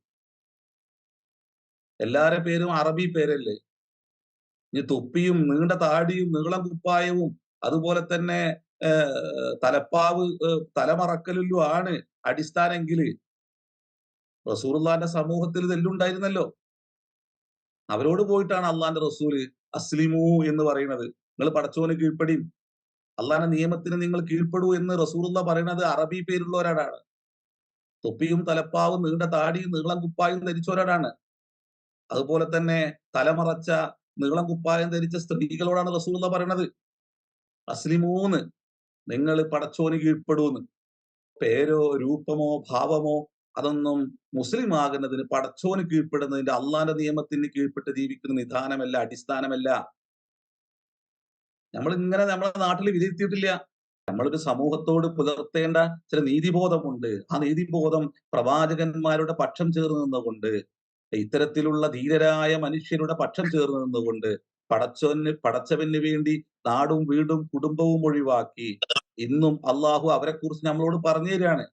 എല്ലാരെ പേരും അറബി പേരല്ലേ? ഇനി തൊപ്പിയും നീണ്ട താടിയും നീളം കുപ്പായവും അതുപോലെ തന്നെ തലപ്പാവ് തലമറക്കലിലും ആണ് അടിസ്ഥാനെങ്കില് റസൂലുള്ളാന്റെ സമൂഹത്തിൽ ഇതെല്ലാം ഉണ്ടായിരുന്നല്ലോ. അവരോട് പോയിട്ടാണ് അള്ളാന്റെ റസൂല് അസ്ലിമു എന്ന് പറയുന്നത്. നിങ്ങൾ പടച്ചോന് കീഴ്പ്പടിയും, അള്ളാന്റെ നിയമത്തിന് നിങ്ങൾ കീഴ്പ്പെടൂ എന്ന് റസൂലുള്ള പറയുന്നത് അറബി പേരുള്ളവരോടാണ്. തൊപ്പിയും തലപ്പാവും നീണ്ട താടിയും നീളം കുപ്പായും ധരിച്ചവരോടാണ്. അതുപോലെ തന്നെ തലമറച്ച നീളം കുപ്പായം ധരിച്ച സ്ത്രീകളോടാണ് റസൂലുള്ള പറയുന്നത് അസ്ലിമൂന്ന്, നിങ്ങൾ പടച്ചോന് കീഴ്പ്പെടൂന്ന്. പേരോ രൂപമോ ഭാവമോ അതൊന്നും മുസ്ലിം ആകുന്നതിന് പടച്ചോന് കീഴ്പ്പെടുന്നതിന്റെ അള്ളാന്റെ നിയമത്തിന് കീഴ്പ്പെട്ട് ജീവിക്കുന്ന നിദാനമല്ല, അടിസ്ഥാനമല്ല. നമ്മൾ ഇങ്ങനെ നമ്മുടെ നാട്ടിൽ വിലയിരുത്തിയിട്ടില്ല. നമ്മളൊരു സമൂഹത്തോട് പുലർത്തേണ്ട ചില നീതിബോധമുണ്ട്. ആ നീതിബോധം പ്രവാചകന്മാരുടെ പക്ഷം ചേർന്ന് നിന്നുകൊണ്ട്, ഇത്തരത്തിലുള്ള ധീരരായ മനുഷ്യരുടെ പക്ഷം ചേർന്ന് നിന്നുകൊണ്ട് പടച്ചവന് വേണ്ടി നാടും വീടും കുടുംബവും ഒഴിവാക്കി ഇന്നും അള്ളാഹു അവരെക്കുറിച്ച് നമ്മളോട് പറഞ്ഞു തരികയാണ്.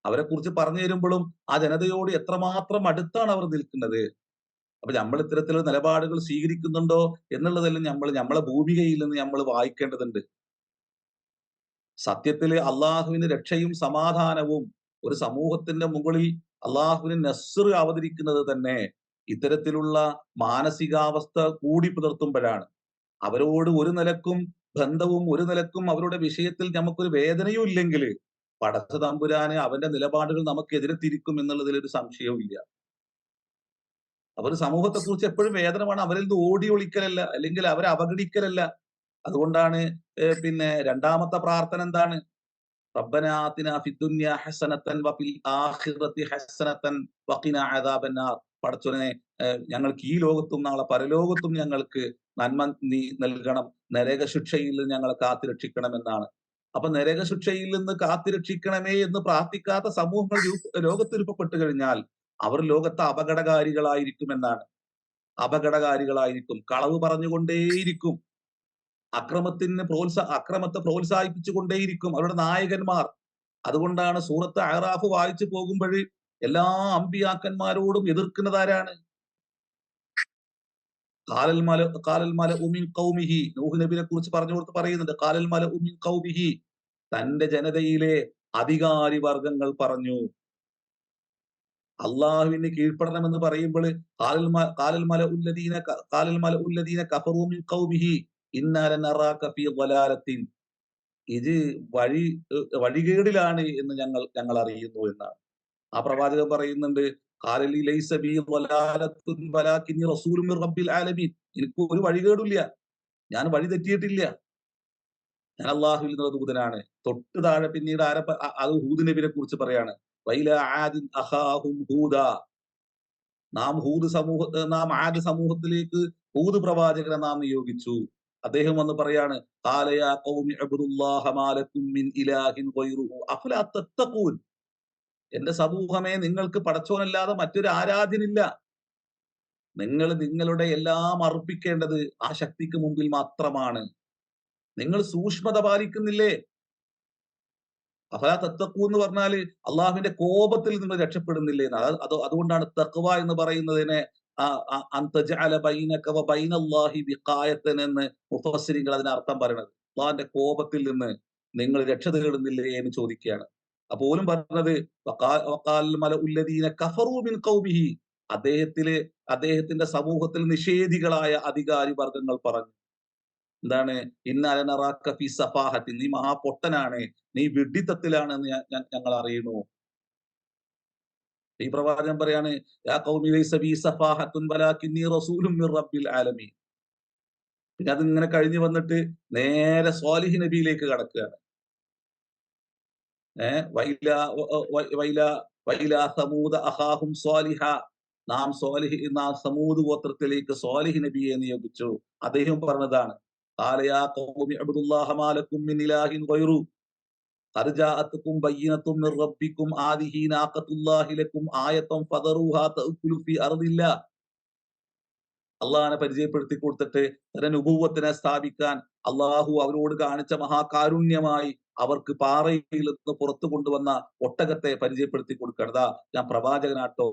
അവരെക്കുറിച്ച് പറഞ്ഞു തരുമ്പോഴും ആ ജനതയോട് എത്രമാത്രം അടുത്താണ് അവർ നിൽക്കുന്നത്. അപ്പൊ നമ്മൾ ഇത്തരത്തിലുള്ള നിലപാടുകൾ സ്വീകരിക്കുന്നുണ്ടോ എന്നുള്ളതെല്ലാം നമ്മളെ ഭൂമികയിൽ നിന്ന് നമ്മൾ വായിക്കേണ്ടതുണ്ട്. സത്യത്തില് അള്ളാഹുവിന് രക്ഷയും സമാധാനവും ഒരു സമൂഹത്തിന്റെ മുകളിൽ അള്ളാഹുവിന് നസ്ർ അവതരിക്കുന്നത് തന്നെ ഇത്തരത്തിലുള്ള മാനസികാവസ്ഥ കൂടി പുലർത്തുമ്പോഴാണ്. അവരോട് ഒരു നിലക്കും ബന്ധവും ഒരു നിലക്കും അവരുടെ വിഷയത്തിൽ നമുക്കൊരു വേദനയും ഇല്ലെങ്കിൽ പടച്ച തമ്പുരാന് അവന്റെ നിലപാടുകൾ നമുക്കെതിരെ തിരിക്കും എന്നുള്ളതിൽ ഒരു സംശയവും ഇല്ല. അവർ സമൂഹത്തെ കുറിച്ച് എപ്പോഴും വേദന വേണം, അവരിൽ നിന്ന് ഓടി ഒളിക്കലല്ല, അല്ലെങ്കിൽ അവരെ അവഗണിക്കലല്ല. അതുകൊണ്ടാണ് പിന്നെ രണ്ടാമത്തെ പ്രാർത്ഥന എന്താണ്? റബ്ബനാ ആതിനാ ഫിദ്ദുനിയ ഹസനത്തൻ വഫിൽ ആഖിറതി ഹസനത്തൻ വഖിനാ അദാബന്നാർ. പടച്ചോനെ, ഞങ്ങൾക്ക് ഈ ലോകത്തും നാളെ പരലോകത്തും ഞങ്ങൾക്ക് നന്മ നീ നൽകണം, നരകശിക്ഷയിൽ നിന്ന് ഞങ്ങളെ കാത്തുരക്ഷിക്കണം എന്നാണ്. അപ്പൊ നരകശിക്ഷയിൽ നിന്ന് കാത്തുരക്ഷിക്കണമേ എന്ന് പ്രാർത്ഥിക്കാത്ത സമൂഹങ്ങൾ ലോകത്ത് രൂപപ്പെട്ടു കഴിഞ്ഞാൽ അവർ ലോകത്തെ അപകടകാരികളായിരിക്കും എന്നാണ്. അപകടകാരികളായിരിക്കും, കളവ് പറഞ്ഞുകൊണ്ടേയിരിക്കും, അക്രമത്തെ പ്രോത്സാഹിപ്പിച്ചുകൊണ്ടേയിരിക്കും അവരുടെ നായകന്മാർ. അതുകൊണ്ടാണ് സൂറത്ത് അഅറാഫ് വായിച്ചു പോകുമ്പോൾ എല്ലാ അമ്പിയാക്കന്മാരോടും എതിർക്കുന്നത് ആരാണ്? ഖാലൽ മലഉ മിൻ ഖൗമിഹി, നൂഹ് നബിയെ കുറിച്ച് പറഞ്ഞു കൊടുത്ത് പറയുന്നുണ്ട്, ഖാലൽ മലഉ മിൻ ഖൗമിഹി, തന്റെ ജനതയിലെ അധികാരി വർഗങ്ങൾ പറഞ്ഞു. അള്ളാഹുവിന് കീഴ്പ്പെടണമെന്ന് പറയുമ്പോൾ ഖാലൽ മലഉല്ലദീന കഫറൂ മിൻ ഖൗമിഹി ഇന്നാ ലനറാക ഫീ ളലാലത്തിൻ, ഇത് വഴികേടിലാണ് എന്ന് ഞങ്ങൾ അറിയുന്നു എന്നാണ്. ആ പ്രവാചകൻ പറയുന്നുണ്ട്, ഖാലലി ലൈസ ബി ളലാലത്തുൻ വലാകിന്നി റസൂലുൻ മിർ റബ്ബിൽ ആലമീൻ, എനിക്ക് ഒരു വഴികേടുമില്ല, ഞാൻ വഴി തെറ്റിയിട്ടില്ല, ഞാൻ അള്ളാഹുവിൽ നിന്നുള്ള ദൂതനാണ്. തൊട്ട് താഴെ പിന്നീട് അത് ഹൂദ് നബിയെ കുറിച്ച് പറയാണ്, വൈല ആദിൻ അഖാഹും ഹൂദ, നാം ആദ് സമൂഹത്തിലേക്ക് ഹൂദ് പ്രവാചകനെ നാം നിയോഗിച്ചു. അദ്ദേഹം വന്ന് പറയാണ്, ഖാല യാ ഖൗമി അബ്ദുല്ലാഹ മാ ലക്കും മിൻ ഇലാഹിൻ ഗൈറുഹു അഫലാ തത്തഖൂൻ, എന്റെ സമൂഹമേ, നിങ്ങൾക്ക് പടച്ചോനല്ലാതെ മറ്റൊരു ആരാധ്യനില്ല, നിങ്ങൾ നിങ്ങളുടെ എല്ലാം അർപ്പിക്കേണ്ടത് ആ ശക്തിക്ക് മുമ്പിൽ മാത്രമാണ്, നിങ്ങൾ സൂക്ഷ്മത പാലിക്കുന്നില്ലേ? അഫലാ തത്തഖൂ എന്ന് പറഞ്ഞാല് അള്ളാഹുവിന്റെ കോപത്തിൽ നിങ്ങൾ രക്ഷപ്പെടുന്നില്ലേ എന്നാണ്. അതുകൊണ്ടാണ് തഖ്വ എന്ന് പറയുന്നതിനെ അൻ തജ്അല ബൈനക വ ബൈനല്ലാഹി വിഖായത്തൻ എന്ന് മുഫസ്സിരിങ്ങൾ അതിന് അർത്ഥം പറയുന്നത്. അള്ളാഹിന്റെ കോപത്തിൽ നിന്ന് നിങ്ങൾ രക്ഷ തേടുന്നില്ലേ എന്ന് ചോദിക്കുകയാണ്. അപ്പോലും പറഞ്ഞത് വഖാൽ മലഉല്ലദീന കഫറൂ മിൻ ഖൗമിഹി, അദ്ദേഹത്തിന്റെ സമൂഹത്തിൽ നിഷേധികളായ അധികാരി വർഗങ്ങൾ പറഞ്ഞു, എന്താണ്? ഇന്നാ ലനറാക ഫീ സഫാഹത്തിൻ, നീ മഹാപൊട്ടനാണ്, നീ വിഡ്ഢിത്തത്തിലാണ് എന്ന് ഞങ്ങൾ അറിയുന്നു. ഈ പ്രവാചകൻ പറയാണ്, യാ ഖൗമി ലൈസ ബി സഫാഹത്തുൻ വലാകിന്നി റസൂലുൻ മിർ റബ്ബിൽ ആലമീൻ. പിന്നെ അതിങ്ങനെ കഴിഞ്ഞു വന്നിട്ട് നേരെ സ്വാലിഹ് നബിയിലേക്ക് കടക്കുകയാണ്. വൈല വൈല വൈല സമൂദ അഖാഹും സ്വാലിഹ, നാം സമൂദ് ഗോത്രത്തിലേക്ക് സ്വാലിഹ് നബിയെ നിയോഗിച്ചു. അദ്ദേഹം പറഞ്ഞതാണ്, ഖാല യാ ഖൗമി അബ്ദുല്ലാഹ മാ ലക്കും മിൻ ഇലാഹിൻ ഗൈറു ഖദ് ജാഅത്കും ബയ്യിനത്തും മിർ റബ്ബിക്കും ആദിഹി നാഖത്തുല്ലാഹി ലക്കും ആയതൻ ഫദറൂഹാ തഅകുലു ഫീ അർദില്ലാഹ്. അള്ളാഹിനെ പരിചയപ്പെടുത്തി കൊടുത്തിട്ട് തന്റെ നുബുവത്തിനെ സ്ഥാപിക്കാൻ അള്ളാഹു അവരോട് കാണിച്ച മഹാകാരുണ്യമായി അവർക്ക് പാറയിൽ നിന്ന് പുറത്തു കൊണ്ടുവന്ന ഒട്ടകത്തെ പരിചയപ്പെടുത്തി കൊടുക്കണം. ദാ ഞാൻ പ്രവാചകനാട്ടോ,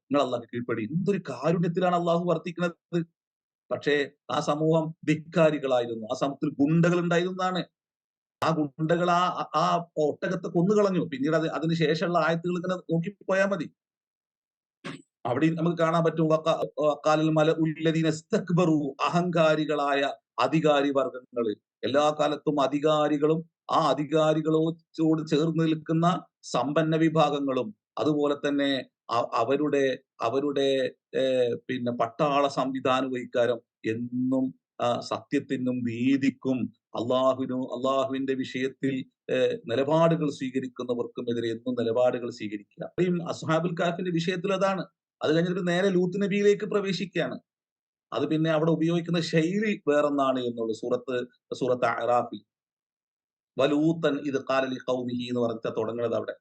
നിങ്ങൾ അള്ളാഹ് കീഴ്പ്പെടി. എന്തൊരു കാരുണ്യത്തിലാണ് അള്ളാഹു വർത്തിക്കുന്നത്. പക്ഷേ ആ സമൂഹം ധിക്കാരികളായിരുന്നു, ആ സമൂഹത്തിൽ ഗുണ്ടകൾ ഉണ്ടായിരുന്നതാണ്. ആ ഗുണ്ടകൾ ആ ഒട്ടകത്തെ കൊന്നുകളഞ്ഞു. പിന്നീട് അതിനുശേഷമുള്ള ആയത്തുകൾ ഇങ്ങനെ നോക്കി പോയാൽ മതി, അവിടെ നമുക്ക് കാണാൻ പറ്റും, വഖാലൽ മലഉല്ലദീന ഇസ്തക്ബറു, അഹങ്കാരികളായ അധികാരി വർഗങ്ങൾ. എല്ലാ കാലത്തും അധികാരികളും ആ അധികാരികളോട് ചേർന്ന് നിൽക്കുന്ന സമ്പന്ന വിഭാഗങ്ങളും അതുപോലെ തന്നെ അവരുടെ അവരുടെ പിന്നെ പട്ടാള സംവിധാനവും ഇക്കാരം എന്നും സത്യത്തിനും നീതിക്കും അള്ളാഹുവിന്റെ വിഷയത്തിൽ നിലപാടുകൾ സ്വീകരിക്കുന്നവർക്കും എതിരെ എന്നും നിലപാടുകൾ സ്വീകരിക്കുക. അസ്ഹാബുൽ കാഫിന്റെ വിഷയത്തിൽ അതാണ്. അത് കഴിഞ്ഞിട്ട് നേരെ ലൂത്ത് നബിയിലേക്ക് പ്രവേശിക്കുകയാണ്. അത് പിന്നെ അവിടെ ഉപയോഗിക്കുന്ന ശൈലി വേറൊന്നാണ് എന്നുള്ളത്. സൂറത്ത് അഅറാഫിൽ വലൂത്തൻ ഇത് ഖാല ലിഖൗമിഹി എന്ന് പറഞ്ഞിട്ട് തുടങ്ങുന്നത് അവിടെ.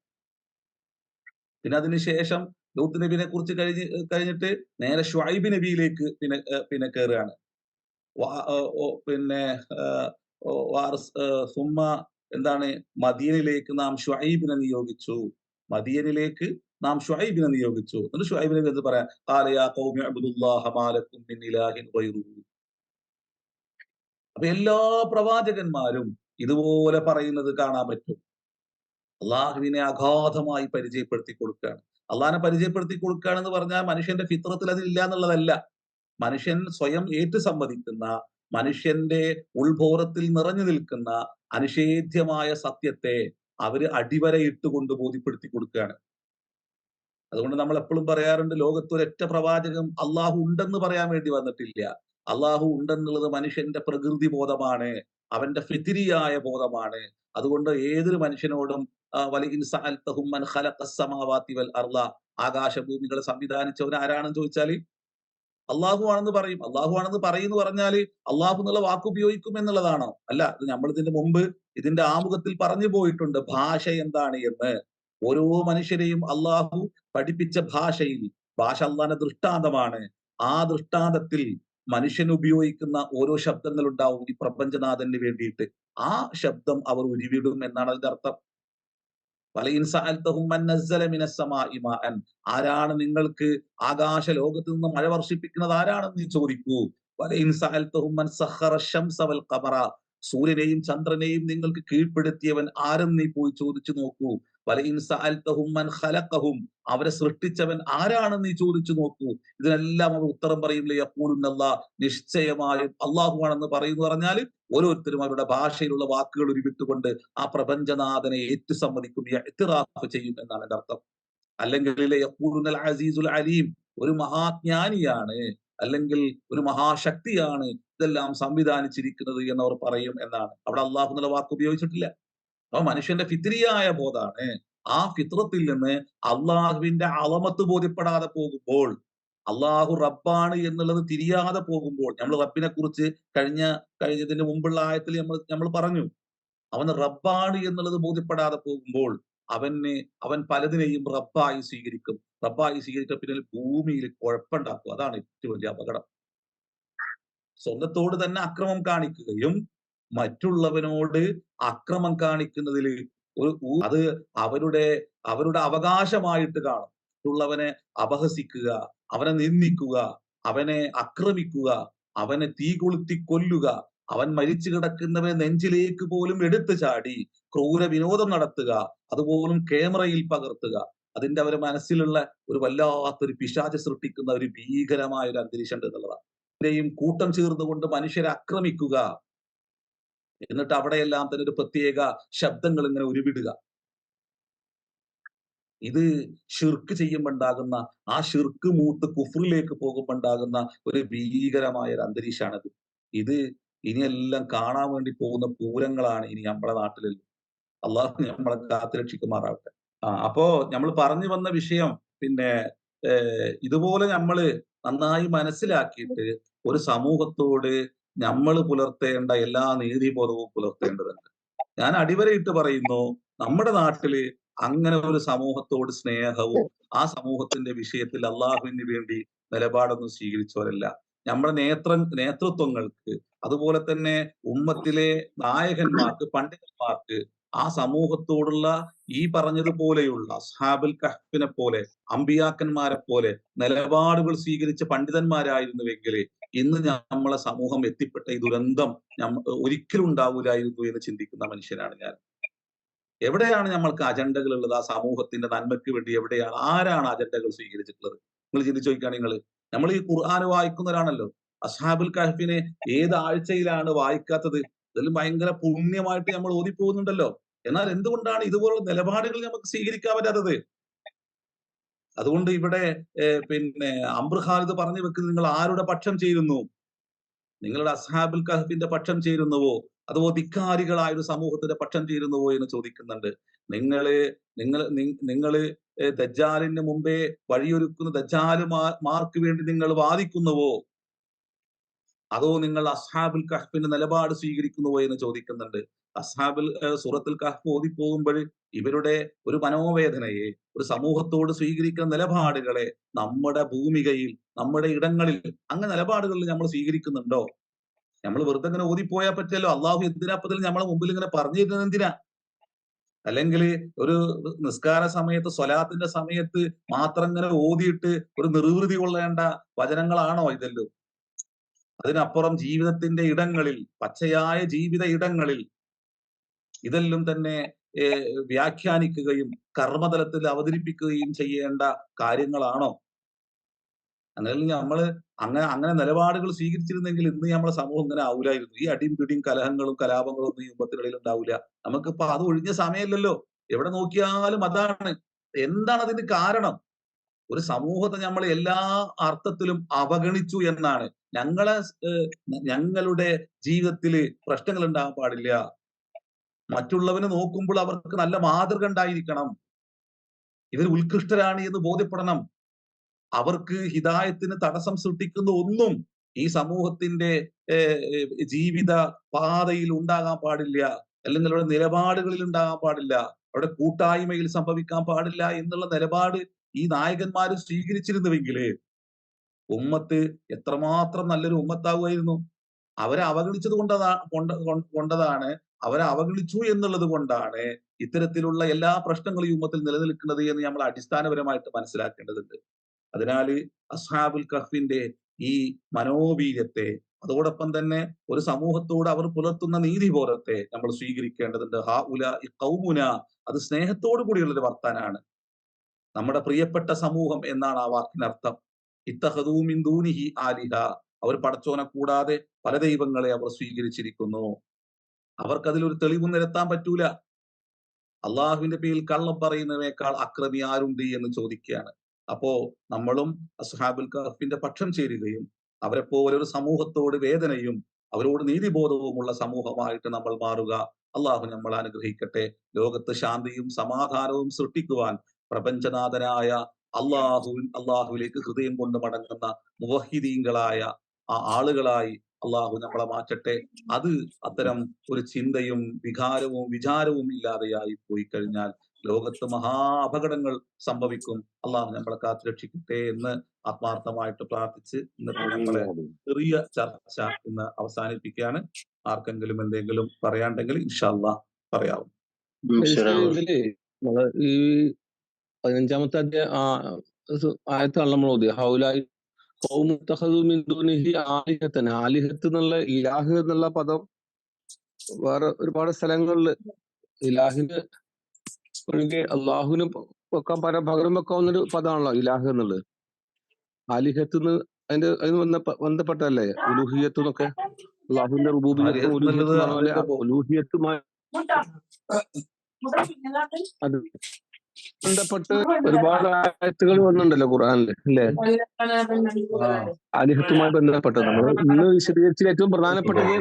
പിന്നെ അതിനുശേഷം ലൂത്ത് നബിനെ കുറിച്ച് കഴിഞ്ഞിട്ട് നേരെ ഷുഐബ് നബിയിലേക്ക് പിന്നെ കയറുകയാണ്. പിന്നെ സുമ്മ എന്താണ്, മദീനിലേക്ക് നാം ഷുഐബിനെ നിയോഗിച്ചു, മദീനിലേക്ക് നാം ഷുഐബിനെ നിയോഗിച്ചു. എന്നിട്ട് ഷുഐബിനെ എന്ത് പറയാം, ഖാല യാ ഖൗമി അബ്ദുല്ലാഹ മാ ലക്കും മിൻ ഇലാഹിൻ ഗൈറുഹു. അപ്പൊ എല്ലാ പ്രവാചകന്മാരും ഇതുപോലെ പറയുന്നത് കാണാൻ പറ്റും. അള്ളാഹുവിനെ അഗാധമായി പരിചയപ്പെടുത്തി കൊടുക്കുകയാണ്. അള്ളാഹിനെ പരിചയപ്പെടുത്തി കൊടുക്കുകയാണെന്ന് പറഞ്ഞാൽ മനുഷ്യന്റെ ഫിത്രത്തിൽ അതില്ല എന്നുള്ളതല്ല. മനുഷ്യൻ സ്വയം ഏറ്റു സമ്മതിക്കുന്ന, മനുഷ്യന്റെ ഉൾബോധത്തിൽ നിറഞ്ഞു നിൽക്കുന്ന അനിഷേധ്യമായ സത്യത്തെ അവര് അടിവരയിട്ടുകൊണ്ട് ബോധ്യപ്പെടുത്തി കൊടുക്കുകയാണ്. അതുകൊണ്ട് നമ്മൾ എപ്പോഴും പറയാറുണ്ട്, ലോകത്ത് ഒരൊറ്റ പ്രവാചകം അള്ളാഹു ഉണ്ടെന്ന് പറയാൻ വേണ്ടി വന്നിട്ടില്ല. അള്ളാഹു ഉണ്ടെന്നുള്ളത് മനുഷ്യന്റെ പ്രകൃതി ബോധമാണ്, അവന്റെ ഫിത്രിയായ ബോധമാണ്. അതുകൊണ്ട് ഏതൊരു മനുഷ്യനോടും വലഇൻ സഅൽതഹും മൻ ഖലഖസ് സമാവാതി വൽ അർള, ആകാശഭൂമികളെ സംവിധാനിച്ചവൻ ആരാണെന്ന് ചോദിച്ചാൽ അള്ളാഹു ആണെന്ന് പറയും. അള്ളാഹു ആണെന്ന് പറയുന്നു പറഞ്ഞാല് അള്ളാഹു എന്നുള്ള വാക്ക് ഉപയോഗിക്കും എന്നുള്ളതാണോ? അല്ല. ഇത് നമ്മൾ ഇതിന്റെ മുമ്പ് ഇതിന്റെ ആമുഖത്തിൽ പറഞ്ഞു പോയിട്ടുണ്ട് ഭാഷ എന്താണ് എന്ന്. ഓരോ മനുഷ്യരെയും അള്ളാഹു പഠിപ്പിച്ച ഭാഷയിൽ, ഭാഷ അള്ളാന്റെ ദൃഷ്ടാന്തമാണ്. ആ ദൃഷ്ടാന്തത്തിൽ മനുഷ്യൻ ഉപയോഗിക്കുന്ന ഓരോ ശബ്ദങ്ങൾ ഉണ്ടാവും ഈ പ്രപഞ്ചനാഥന് വേണ്ടിയിട്ട്. ആ ശബ്ദം അവർ ഉരുവിടും എന്നാണ് അതിന്റെ അർത്ഥം. വലയിൻ സഅൽതഹും മൻ നസ്സല മിനസ് സമാഇ മാഅൻ, ആരാണ് നിങ്ങൾക്ക് ആകാശ ലോകത്ത് നിന്ന് മഴ വർഷിപ്പിക്കുന്നത് ആരാണെന്ന് നീ ചോദിക്കൂ. വലയിൻ സഅൽതഹും മൻ സഖറ ശംസ വൽ ഖമറ, സൂര്യനെയും ചന്ദ്രനെയും നിങ്ങൾക്ക് കീഴ്പ്പെടുത്തിയവൻ ആരെന്ന് നീ പോയി ചോദിച്ചു നോക്കൂ. വലയിൻ സഅൽതഹും മൻ ഖലഖഹും, അവരെ സൃഷ്ടിച്ചവൻ ആരാണെന്ന് നീ ചോദിച്ചു നോക്കൂ. ഇതിനെല്ലാം അവർ ഉത്തരം പറയും ലയഖൂലുന്നല്ലാഹ്, നിശ്ചയമായും അള്ളാഹു ആണെന്ന് പറയുന്നു പറഞ്ഞാൽ ഓരോരുത്തരും അവരുടെ ഭാഷയിലുള്ള വാക്കുകൾ ഉരുവിട്ടുകൊണ്ട് ആ പ്രപഞ്ചനാഥനെ ഏറ്റുസമ്മതിക്കും, ഇഅ്തിറാഫ് ചെയ്യും എന്നാണ് എന്റെ അർത്ഥം. അല്ലെങ്കിൽ യഖൂലുനൽ അസീസുൽ അലീം, ഒരു മഹാജ്ഞാനിയാണ് അല്ലെങ്കിൽ ഒരു മഹാശക്തിയാണ് ഇതെല്ലാം സംവിധാനിച്ചിരിക്കുന്നത് എന്നവർ പറയും എന്നാണ്. അവിടെ അള്ളാഹു എന്നുള്ള വാക്ക് ഉപയോഗിച്ചിട്ടില്ല. അപ്പൊ മനുഷ്യന്റെ ഫിത്രിയായ ബോധാണ്. ആ ഫിത്രത്തിൽ നിന്ന് അള്ളാഹുവിന്റെ അളമത്ത് ബോധ്യപ്പെടാതെ പോകുമ്പോൾ, അള്ളാഹു റബ്ബാണ് എന്നുള്ളത് തിരിയാതെ പോകുമ്പോൾ, നമ്മൾ റബ്ബിനെ കുറിച്ച് കഴിഞ്ഞതിന് മുമ്പുള്ള ആയത്തിൽ നമ്മൾ പറഞ്ഞു, അവൻ റബ്ബാണ് എന്നുള്ളത് ബോധ്യപ്പെടാതെ പോകുമ്പോൾ അവൻ പലതിനെയും റബ്ബായി സ്വീകരിക്കും. റബ്ബായി സ്വീകരിക്കുക പിന്നെ ഭൂമിയിൽ കുഴപ്പമുണ്ടാക്കും. അതാണ് ഏറ്റവും വലിയ അപകടം. സ്വന്തത്തോട് തന്നെ അക്രമം കാണിക്കുകയും മറ്റുള്ളവനോട് അക്രമം കാണിക്കുന്നതിൽ അത് അവരുടെ അവരുടെ അവകാശമായിട്ട് കാണും. മറ്റുള്ളവനെ അപഹസിക്കുക, അവനെ നിന്ദിക്കുക, അവനെ ആക്രമിക്കുക, അവനെ തീ കൊളുത്തി കൊല്ലുക, അവൻ മരിച്ചു കിടക്കുന്നവനെ നെഞ്ചിലേക്ക് പോലും എടുത്തു ചാടി ക്രൂര വിനോദം നടത്തുക, അതുപോലും ക്യാമറയിൽ പകർത്തുക. അതിന്റെ അവരുടെ മനസ്സിലുള്ള ഒരു വല്ലാത്തൊരു പിശാച് സൃഷ്ടിക്കുന്ന ഒരു ഭീകരമായ ഒരു അന്തരീക്ഷം ഉണ്ട് എന്നുള്ളതാണ്. കൂട്ടം ചേർന്നുകൊണ്ട് മനുഷ്യരെ ആക്രമിക്കുക, എന്നിട്ട് അവിടെയെല്ലാം തന്നെ ഒരു പ്രത്യേക ശബ്ദങ്ങൾ ഇങ്ങനെ ഉരുവിടുക. ഇത് ഷിർക്ക് ചെയ്യുമ്പോണ്ടാകുന്ന, ആ ഷിർക്ക് മൂത്ത് കുഫറിലേക്ക് പോകുമ്പോണ്ടാകുന്ന ഒരു ഭീകരമായ ഒരു അന്തരീക്ഷമാണിത്. ഇത് ഇനിയെല്ലാം കാണാൻ വേണ്ടി പോകുന്ന പൂരങ്ങളാണ് ഇനി നമ്മുടെ നാട്ടിൽ. അള്ളാഹു നമ്മളെ കാത്തുരക്ഷിക്കുമാറാവട്ടെ. അപ്പോ നമ്മൾ പറഞ്ഞു വന്ന വിഷയം, പിന്നെ ഇതുപോലെ നമ്മള് നന്നായി മനസ്സിലാക്കിയിട്ട് ഒരു സമൂഹത്തോട് നമ്മൾ പുലർത്തേണ്ട എല്ലാ നീതിബോധവും പുലർത്തേണ്ടതുണ്ട്. ഞാൻ അടിവരയിട്ട് പറയുന്നു, നമ്മുടെ നാട്ടില് അങ്ങനെ ഒരു സമൂഹത്തോട് സ്നേഹവും ആ സമൂഹത്തിന്റെ വിഷയത്തിൽ അള്ളാഹുവിന് വേണ്ടി നിലപാടൊന്നും സ്വീകരിച്ചവരല്ല. നമ്മുടെ നേതൃത്വങ്ങൾക്ക്, അതുപോലെ തന്നെ ഉമ്മത്തിലെ നായകന്മാർക്ക്, പണ്ഡിതന്മാർക്ക് ആ സമൂഹത്തോടുള്ള ഈ പറഞ്ഞതുപോലെയുള്ള അസ്ഹാബുൽ കഹ്ഫിനെ പോലെ, അമ്പിയാക്കന്മാരെ പോലെ നിലപാടുകൾ സ്വീകരിച്ച പണ്ഡിതന്മാരായിരുന്നുവെങ്കിൽ ഇന്ന് നമ്മളെ സമൂഹം എത്തിപ്പെട്ട ഈ ദുരന്തം ഒരിക്കലും ഉണ്ടാവൂലായിരുന്നു എന്ന് ചിന്തിക്കുന്ന മനുഷ്യനാണ് ഞാൻ. എവിടെയാണ് നമ്മൾക്ക് അജണ്ടകൾ ഉള്ളത്? ആ സമൂഹത്തിന്റെ നന്മയ്ക്ക് വേണ്ടി എവിടെയാണ്, ആരാണ് അജണ്ടകൾ സ്വീകരിച്ചിട്ടുള്ളത്? നിങ്ങൾ ചിന്തിച്ചു നോക്കിയാണ്. നമ്മൾ ഈ ഖുർആൻ വായിക്കുന്നവരാണല്ലോ. അസ്ഹാബുൽ കഹ്ഫിനെ ഏത് ആഴ്ചയിലാണ് വായിക്കാത്തത്? ഇതിലും ഭയങ്കര പുണ്യമായിട്ട് നമ്മൾ ഓതിപ്പോകുന്നുണ്ടല്ലോ. എന്നാൽ എന്തുകൊണ്ടാണ് ഇതുപോലുള്ള നിലപാടുകൾ നമുക്ക് സ്വീകരിക്കാൻ പറ്റാത്തത്? അതുകൊണ്ട് ഇവിടെ പിന്നെ അംർ ഖാലിദ് പറഞ്ഞു വെക്കുന്നത്, നിങ്ങൾ ആരുടെ പക്ഷം ചേരുന്നു? നിങ്ങളുടെ അസ്ഹാബുൽ കഹ്ഫിന്റെ പക്ഷം ചേരുന്നുവോ, അതോ ധിക്കാരികളായ ഒരു സമൂഹത്തിന്റെ പക്ഷം ചേരുന്നുവോ എന്ന് ചോദിക്കുന്നുണ്ട്. നിങ്ങള് ദജ്ജാലിന് മുമ്പേ വഴിയൊരുക്കുന്ന ദജ്ജാലുമാർക്ക് വേണ്ടി നിങ്ങൾ വാദിക്കുന്നുവോ, അതോ നിങ്ങൾ അസ്ഹാബുൽ കഹ്ഫിന്റെ നിലപാട് സ്വീകരിക്കുന്നുവോ എന്ന് ചോദിക്കുന്നുണ്ട്. സൂറത്തുൽ കഹ്ഫ് ഓതിപ്പോകുമ്പോൾ ഇവരുടെ ഒരു മനോവേദനയെ, ഒരു സമൂഹത്തോട് സ്വീകരിക്കുന്ന നിലപാടുകളെ നമ്മുടെ ഭൂമികയിൽ, നമ്മുടെ ഇടങ്ങളിൽ അങ്ങനെ നിലപാടുകളിൽ നമ്മൾ സ്വീകരിക്കുന്നുണ്ടോ? നമ്മൾ വെറുതെ ഇങ്ങനെ ഓതിപ്പോയാൽ പറ്റില്ലല്ലോ. അള്ളാഹു എന്തിനാപ്പത്തിൽ നമ്മളെ മുമ്പിൽ ഇങ്ങനെ പറഞ്ഞു തരുന്നത് എന്തിനാ? അല്ലെങ്കിൽ ഒരു നിസ്കാര സമയത്ത്, സ്വലാത്തിന്റെ സമയത്ത് മാത്രം ഇങ്ങനെ ഓതിയിട്ട് ഒരു നിർവൃതി കൊള്ളേണ്ട വചനങ്ങളാണോ ഇതെല്ലോ? അതിനപ്പുറം ജീവിതത്തിന്റെ ഇടങ്ങളിൽ, പച്ചയായ ജീവിത ഇടങ്ങളിൽ ഇതെല്ലാം തന്നെ വ്യാഖ്യാനിക്കുകയും കർമ്മതലത്തിൽ അവതരിപ്പിക്കുകയും ചെയ്യേണ്ട കാര്യങ്ങളാണോ? അങ്ങനെയല്ലെങ്കിൽ നമ്മള് അങ്ങനെ നിലപാടുകൾ സ്വീകരിച്ചിരുന്നെങ്കിൽ ഇന്ന് നമ്മളെ സമൂഹം ഇങ്ങനെ ആവൂലായിരുന്നു. ഈ അടിയും പിടിയും കലഹങ്ങളും കലാപങ്ങളും ഒന്നും ഈ ഉമ്മത്തിനിടയിൽ ഉണ്ടാവൂല. നമുക്കിപ്പോ അത് ഒഴിഞ്ഞ സമയമല്ലല്ലോ. എവിടെ നോക്കിയാലും അതാണ്. എന്താണ് അതിന് കാരണം? ഒരു സമൂഹത്തെ നമ്മൾ എല്ലാ അർത്ഥത്തിലും അവഗണിച്ചു എന്നാണ്. ഞങ്ങളുടെ ജീവിതത്തില് പ്രശ്നങ്ങൾ ഉണ്ടാകാൻ പാടില്ല. മറ്റുള്ളവനെ നോക്കുമ്പോൾ അവർക്ക് നല്ല മാതൃക ഉണ്ടായിരിക്കണം. ഇവർ ഉത്കൃഷ്ടരാണ് എന്ന് ബോധ്യപ്പെടണം. അവർക്ക് ഹിദായത്തിന് തടസ്സം സൃഷ്ടിക്കുന്ന ഒന്നും ഈ സമൂഹത്തിന്റെ ജീവിത പാതയിൽ ഉണ്ടാകാൻ പാടില്ല. അല്ലെങ്കിൽ അവരുടെ നിലപാടുകളിൽ ഉണ്ടാകാൻ പാടില്ല. അവരുടെ കൂട്ടായ്മയിൽ സംഭവിക്കാൻ പാടില്ല എന്നുള്ള നിലപാട് ഈ നായകന്മാർ സ്വീകരിച്ചിരുന്നുവെങ്കില് ഉമ്മത്ത് എത്രമാത്രം നല്ലൊരു ഉമ്മത്താവുമായിരുന്നു. അവരെ അവഗണിച്ചത് കൊണ്ടതാണ്, അവരെ അവഗണിച്ചു എന്നുള്ളത് കൊണ്ടാണ് ഇത്തരത്തിലുള്ള എല്ലാ പ്രശ്നങ്ങളും ഈ ഉമ്മത്തിൽ നിലനിൽക്കുന്നത് എന്ന് നമ്മൾ അടിസ്ഥാനപരമായിട്ട് മനസ്സിലാക്കേണ്ടതുണ്ട്. അതിനാല് അസ്ഹാബുൽ കഹ്ഫിന്റെ ഈ മനോവീര്യത്തെ, അതോടൊപ്പം തന്നെ ഒരു സമൂഹത്തോട് അവർ പുലർത്തുന്ന നീതിബോധത്തെ നമ്മൾ സ്വീകരിക്കേണ്ടതുണ്ട്. ഹൗലാഇ ഖൗമുന, അത് സ്നേഹത്തോടു കൂടിയുള്ള ഒരു വർത്താനാണ്. നമ്മുടെ പ്രിയപ്പെട്ട സമൂഹം എന്നാണ് ആ വാക്കിനർത്ഥം. ഇത്തഖദൂ മിൻ ദൂനിഹി ആലിഹ, അവർ പടച്ചോനെ കൂടാതെ പല ദൈവങ്ങളെ അവർ സ്വീകരിച്ചിരിക്കുന്നു. അവർക്കതിൽ ഒരു തെളിവ് നിരത്താൻ പറ്റൂല. അള്ളാഹുവിന്റെ പേരിൽ കള്ളം പറയുന്നതിനേക്കാൾ അക്രമി ആരുണ്ട് എന്ന് ചോദിക്കുകയാണ്. അപ്പോ നമ്മളും അസ്ഹാബുൽ കഹ്ഫിന്റെ പക്ഷം ചേരുകയും അവരെ പോലെ ഒരു സമൂഹത്തോട് വേദനയും അവരോട് നീതിബോധവുമുള്ള സമൂഹമായിട്ട് നമ്മൾ മാറുക. അള്ളാഹു നമ്മൾ അനുഗ്രഹിക്കട്ടെ. ലോകത്ത് ശാന്തിയും സമാധാനവും സൃഷ്ടിക്കുവാൻ പ്രപഞ്ചനാഥനായ അള്ളാഹുവിലേക്ക് ഹൃദയം കൊണ്ട് മടങ്ങുന്ന മുവഹിദീങ്ങളായ ആ ആളുകളായി അള്ളാഹു നമ്മളെ മാറ്റട്ടെ. അത് അത്തരം ഒരു ചിന്തയും വിചാരവും ഇല്ലാതെയായി പോയി കഴിഞ്ഞാൽ ലോകത്ത് മഹാ അപകടങ്ങൾ സംഭവിക്കും. അള്ളാഹു നമ്മളെ കാത്തുരക്ഷിക്കട്ടെ എന്ന് ആത്മാർത്ഥമായിട്ട് പ്രാർത്ഥിച്ച് ഇന്നത്തെ നമ്മളെ ചെറിയ ചർച്ച ഇന്ന് അവസാനിപ്പിക്കുകയാണ്. ആർക്കെങ്കിലും എന്തെങ്കിലും പറയാണ്ടെങ്കിൽ ഇൻഷാ അള്ളാഹ് പറയാവും. ഇതില് ഈ 15-ാമത്തെ ആയത്താണ് നമ്മൾ ഓതിയത്. ഹൗലായി ഖൗമു ഇത്തഖദൂ മിൻ ദൂനിഹി ആലിഹത്തൻ. ആലിഹത്ത് എന്നുള്ള ഇലാഹ് എന്നുള്ള പദം വേറെ ഒരുപാട് സ്ഥലങ്ങളിൽ ഇലാഹിന് ഒഴികെ അള്ളാഹുവിന് വെക്കാൻ പകരം വെക്കാവുന്നൊരു പദമാണല്ലോ ഇലാഹ് എന്നുള്ളത്. ആലിഹത്ത് അതിന് ബന്ധപ്പെട്ടല്ലേ ഉലൂഹിയത്ത് എന്നൊക്കെ. അള്ളാഹുവിന്റെ റുബൂബിയത്തും ഉലൂഹിയത്തും പറഞ്ഞ പോലെ ഉലൂഹിയത്തുമായി അത് ബന്ധപ്പെട്ട് ഒരുപാട് ആയത്തുകൾ വന്നിട്ടുണ്ടല്ലോ ഖുർആനില്, അല്ലേ? ആലിഹത്തുമായി ബന്ധപ്പെട്ട് നമ്മൾ ഇന്ന് വിശദീകരിച്ചതിൽ ഏറ്റവും പ്രധാനപ്പെട്ടത്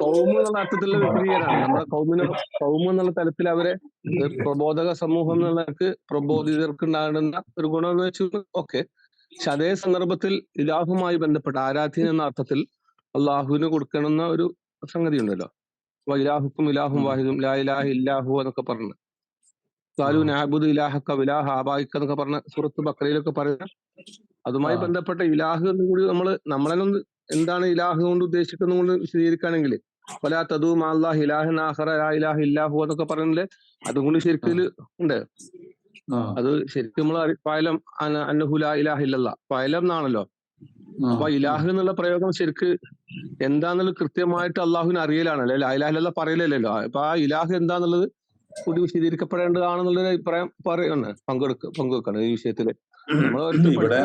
കൗമ് എന്നുള്ള അർത്ഥത്തിലുള്ള വിശദീകരണമാണ്. നമ്മുടെ കൗമ് എന്നുള്ള തലത്തിൽ അവരെ പ്രബോധക സമൂഹം എന്നുള്ളവർക്ക് പ്രബോധിതർക്ക് ഉണ്ടാകുന്ന ഒരു ഗുണം എന്ന് വെച്ചാൽ ഓക്കെ. പക്ഷെ അതേ സന്ദർഭത്തിൽ ഇലാഹുമായി ബന്ധപ്പെട്ട ആരാധ്യൻ എന്ന അർത്ഥത്തിൽ അള്ളാഹുവിന് കൊടുക്കണമെന്ന ഒരു സംഗതി ഉണ്ടല്ലോ. ഇലാഹുക്കും ഇലാഹും വാഹിദും ലാ ഇലാഹ ഇല്ലാഹു എന്നൊക്കെ പറഞ്ഞു ഖാലൂ നഅ്ബുദു ഇലാഹക വഇലാഹ ആബായിക എന്നൊക്കെ പറഞ്ഞ സൂറത്ത് ബഖറയിലൊക്കെ പറയുന്ന അതുമായി ബന്ധപ്പെട്ട ഇലാഹ് എന്നും കൂടി നമ്മളെല്ലാം എന്താണ് ഇലാഹ് കൊണ്ട് ഉദ്ദേശിക്കുന്നത് കൊണ്ട് വിശദീകരിക്കുകയാണെങ്കിൽ വലാ തദൂ മഅല്ലാഹി ഇലാഹൻ ആഖറ ലാ ഇലാഹ ഇല്ലാഹു എന്നൊക്കെ പറയുന്നില്ലേ, അതും കൂടി ശരിക്കും ഉണ്ട്. അത് ശരിക്കും നമ്മൾ ഫഅലം അന്നഹു ലാ ഇലാഹ ഇല്ലല്ലാഹ് ഫഅലം എന്നാണല്ലോ. അപ്പൊ ഇലാഹ് എന്നുള്ള പ്രയോഗം ശരിക്ക് എന്താന്നുള്ളത് കൃത്യമായിട്ട് അള്ളാഹുവിന് അറിയലാണല്ലോ. ലാ ഇലാഹ ഇല്ലല്ലാഹ് പറയലല്ലോ. അപ്പൊ ആ ഇലാഹ് എന്താന്നുള്ളത് കൂടി വിശദീകരിക്കപ്പെടേണ്ടതാണെന്നുള്ളൊരു അഭിപ്രായം പങ്കുവെക്കണം ഈ വിഷയത്തില്. ഇവിടെ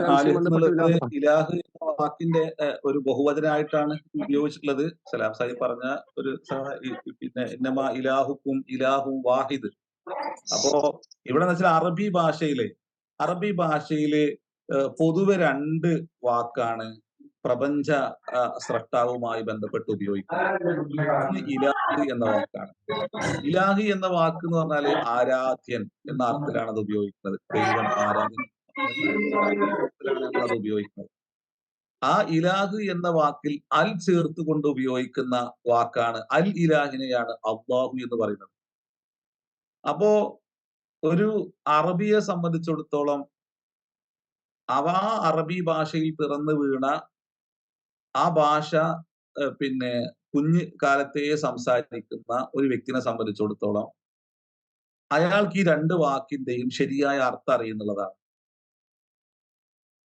ഇലാഹ് എന്ന വാക്കിന്റെ ഒരു ബഹുവചനായിട്ടാണ് ഉപയോഗിച്ചിട്ടുള്ളത്. സലാം സാഹിബ് പറഞ്ഞ ഒരു പിന്നെ ഇന്നമാ ഇലാഹുക്കും ഇലാഹും വാഹിദ്. അപ്പോ ഇവിടെ വെച്ചാൽ അറബി ഭാഷയില് പൊതുവെ രണ്ട് വാക്കാണ് പ്രപഞ്ച സ്രഷ്ടാവുമായി ബന്ധപ്പെട്ട് ഉപയോഗിക്കുന്നത്. ഇലാഹ് എന്ന വാക്കാണ്. ഇലാഹി എന്ന വാക്ക് എന്ന് പറഞ്ഞാല് ആരാധ്യൻ എന്ന അർത്ഥത്തിലാണ് അത് ഉപയോഗിക്കുന്നത്. ദൈവം, ആരാധ്യൻ നമ്മൾ അത് ഉപയോഗിക്കുന്നത്. ആ ഇലാഹ് എന്ന വാക്കിൽ അൽ ചേർത്ത് കൊണ്ട് ഉപയോഗിക്കുന്ന വാക്കാണ് അൽ ഇലാഹിനെയാണ് അള്ളാഹു എന്ന് പറയുന്നത്. അപ്പോ ഒരു അറബിയെ സംബന്ധിച്ചിടത്തോളം ആ അറബി ഭാഷയിൽ പിറന്നു വീണ ആ ഭാഷ പിന്നെ കുഞ്ഞു കാലത്തെ സംസാരിക്കുന്ന ഒരു വ്യക്തിനെ സംബന്ധിച്ചിടത്തോളം അയാൾക്ക് ഈ രണ്ട് വാക്കിന്റെയും ശരിയായ അർത്ഥം അറിയുന്നുള്ളതാണ്.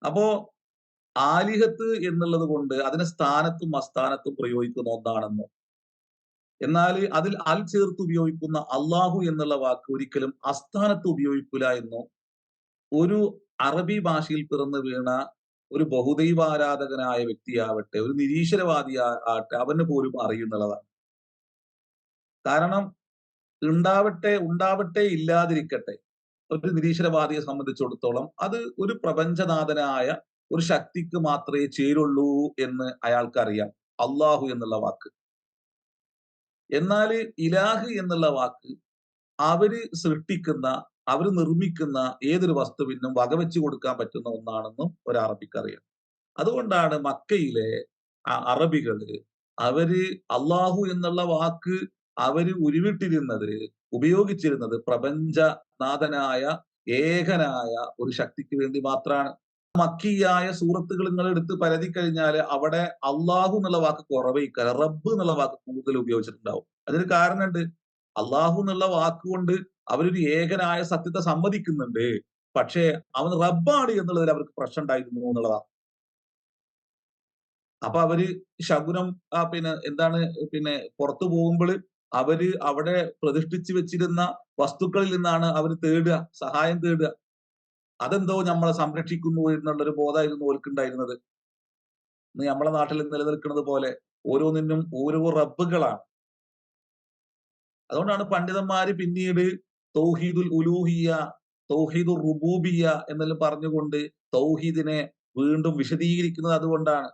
അപ്പോ ആലിഹത്ത് എന്നുള്ളത് കൊണ്ട് അതിനെ സ്ഥാനത്തും അസ്ഥാനത്തും പ്രയോഗിക്കുന്ന ഒന്നാണെന്നോ എന്നാൽ അതിൽ അൽ ചേർത്ത് ഉപയോഗിക്കുന്ന അള്ളാഹു എന്നുള്ള വാക്ക് ഒരിക്കലും അസ്ഥാനത്ത് ഉപയോഗിക്കില്ല എന്നോ ഒരു അറബി ഭാഷയിൽ പിറന്നു വീണ ഒരു ബഹുദൈവാരാധകനായ വ്യക്തിയാവട്ടെ, ഒരു നിരീശ്വരവാദി ആവട്ടെ, അവന് പോലും അറിയുന്നുള്ളതാണ്. കാരണം ഉണ്ടാവട്ടെ ഇല്ലാതിരിക്കട്ടെ, ഒരു നിരീശ്വരവാദിയെ സംബന്ധിച്ചിടത്തോളം അത് ഒരു പ്രപഞ്ചനാഥനായ ഒരു ശക്തിക്ക് മാത്രമേ ചേരുള്ളൂ എന്ന് അയാൾക്കറിയാം, അള്ളാഹു എന്നുള്ള വാക്ക്. എന്നാൽ ഇലാഹ് എന്നുള്ള വാക്ക് അവര് സൃഷ്ടിക്കുന്ന, അവര് നിർമ്മിക്കുന്ന ഏതൊരു വസ്തുവിനും വകവെച്ചു കൊടുക്കാൻ പറ്റുന്ന ഒന്നാണെന്നും ഒരു അറബിക്കറിയാം. അതുകൊണ്ടാണ് മക്കയിലെ അറബികള് അവര് അള്ളാഹു എന്നുള്ള വാക്ക് അവര് ഉരുവിട്ടിരുന്നത്, ഉപയോഗിച്ചിരുന്നത് പ്രപഞ്ചനാഥനായ ഏകനായ ഒരു ശക്തിക്ക് വേണ്ടി മാത്രമാണ്. മക്കിയായ സൂറത്തുകൾ നിങ്ങൾ എടുത്ത് പരതി കഴിഞ്ഞാൽ അവിടെ അള്ളാഹു എന്നുള്ള വാക്ക് കുറവേക്കാരം, റബ്ബ് എന്നുള്ള വാക്ക് കൂടുതൽ ഉപയോഗിച്ചിട്ടുണ്ടാവും. അതിന് കാരണമുണ്ട്. അള്ളാഹു എന്നുള്ള വാക്കുകൊണ്ട് അവരൊരു ഏകനായ സത്യത്തെ സമ്മതിക്കുന്നുണ്ട്, പക്ഷേ അവൻ റബ്ബാണ് എന്നുള്ളതിൽ അവർക്ക് പ്രശ്നം ഉണ്ടായിരുന്നു എന്നുള്ളതാണ്. അപ്പൊ അവര് ശകുനം പിന്നെ പുറത്തു പോകുമ്പോൾ അവര് അവിടെ പ്രതിഷ്ഠിച്ചു വെച്ചിരുന്ന വസ്തുക്കളിൽ നിന്നാണ് അവർ സഹായം തേടുക. അതെന്തോ നമ്മളെ സംരക്ഷിക്കുന്നു എന്നുള്ളൊരു ബോധമായിരുന്നു ഓൽക്കുണ്ടായിരുന്നത്. ഇന്ന് നമ്മളെ നാട്ടിൽ നിലനിൽക്കുന്നത് പോലെ ഓരോന്നിനും ഓരോ റബ്ബുകളാണ്. അതുകൊണ്ടാണ് പണ്ഡിതന്മാര് പിന്നീട് തൗഹീദുൽ ഉലൂഹിയ, തൗഹീദുൽ റുബൂബിയ എന്നെല്ലാം പറഞ്ഞുകൊണ്ട് തൗഹീദിനെ വീണ്ടും വിശദീകരിക്കുന്നത്. അതുകൊണ്ടാണ്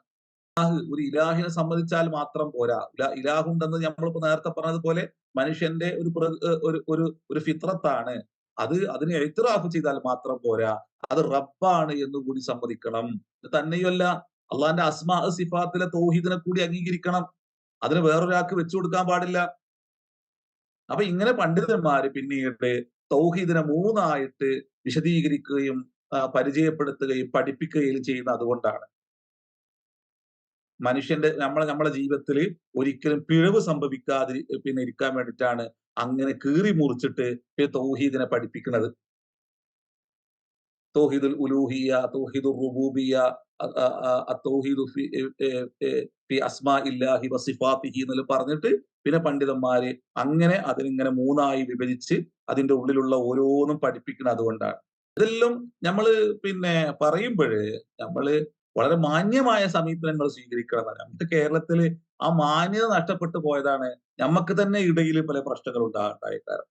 ഒരു ഇലാഹിനെ സംബന്ധിച്ചാൽ മാത്രം പോരാ. ഇലാഹുണ്ടെന്ന് നമ്മളിപ്പോ നേരത്തെ പറഞ്ഞതുപോലെ മനുഷ്യന്റെ ഒരു ഫിത്രത്താണ്. അതിനെ എഴുത്തിറാഫ് ചെയ്താൽ മാത്രം പോരാ, അത് റബ്ബാണ് എന്ന് കൂടി സമ്മതിക്കണം. തന്നെയല്ല, അള്ളാന്റെ അസ്മാ സിഫാത്തിലെ തൗഹീദിനെ കൂടി അംഗീകരിക്കണം. അതിന് വേറൊരാൾക്ക് വെച്ചു കൊടുക്കാൻ പാടില്ല. അപ്പൊ ഇങ്ങനെ പണ്ഡിതന്മാര് പിന്നീട് തൗഹീദിനെ മൂന്നായിട്ട് വിശദീകരിക്കുകയും പരിചയപ്പെടുത്തുകയും പഠിപ്പിക്കുകയും ചെയ്യുന്ന അതുകൊണ്ടാണ്. നമ്മളെ ജീവിതത്തിൽ ഒരിക്കലും പിഴവ് സംഭവിക്കാതെ ഇരിക്കാൻ വേണ്ടിയിട്ടാണ് അങ്ങനെ കീറി മുറിച്ചിട്ട് തൗഹീദിനെ പഠിപ്പിക്കുന്നത്. തൗഹീദുൽ ഉലൂഹിയ, തൗഹീദുർ റുബൂബിയ, തൗഹീദു ഫി അസ്മാഇല്ലാഹി വസിഫാത്തിഹി എന്നെല്ലാം പറഞ്ഞിട്ട് പിന്നെ പണ്ഡിതന്മാര് അങ്ങനെ അതിനിങ്ങനെ മൂന്നായി വിഭജിച്ച് അതിന്റെ ഉള്ളിലുള്ള ഓരോന്നും പഠിപ്പിക്കുന്നത് അതുകൊണ്ടാണ്. ഇതെല്ലാം നമ്മള് പറയുമ്പോഴേ നമ്മള് വളരെ മാന്യമായ സമീപനങ്ങൾ സ്വീകരിക്കണം. നമുക്ക് കേരളത്തില് ആ മാന്യത നഷ്ടപ്പെട്ടു പോയതാണ്. നമുക്ക് തന്നെ ഇടയിൽ പല പ്രശ്നങ്ങൾ ഉണ്ടായിട്ടാണ്.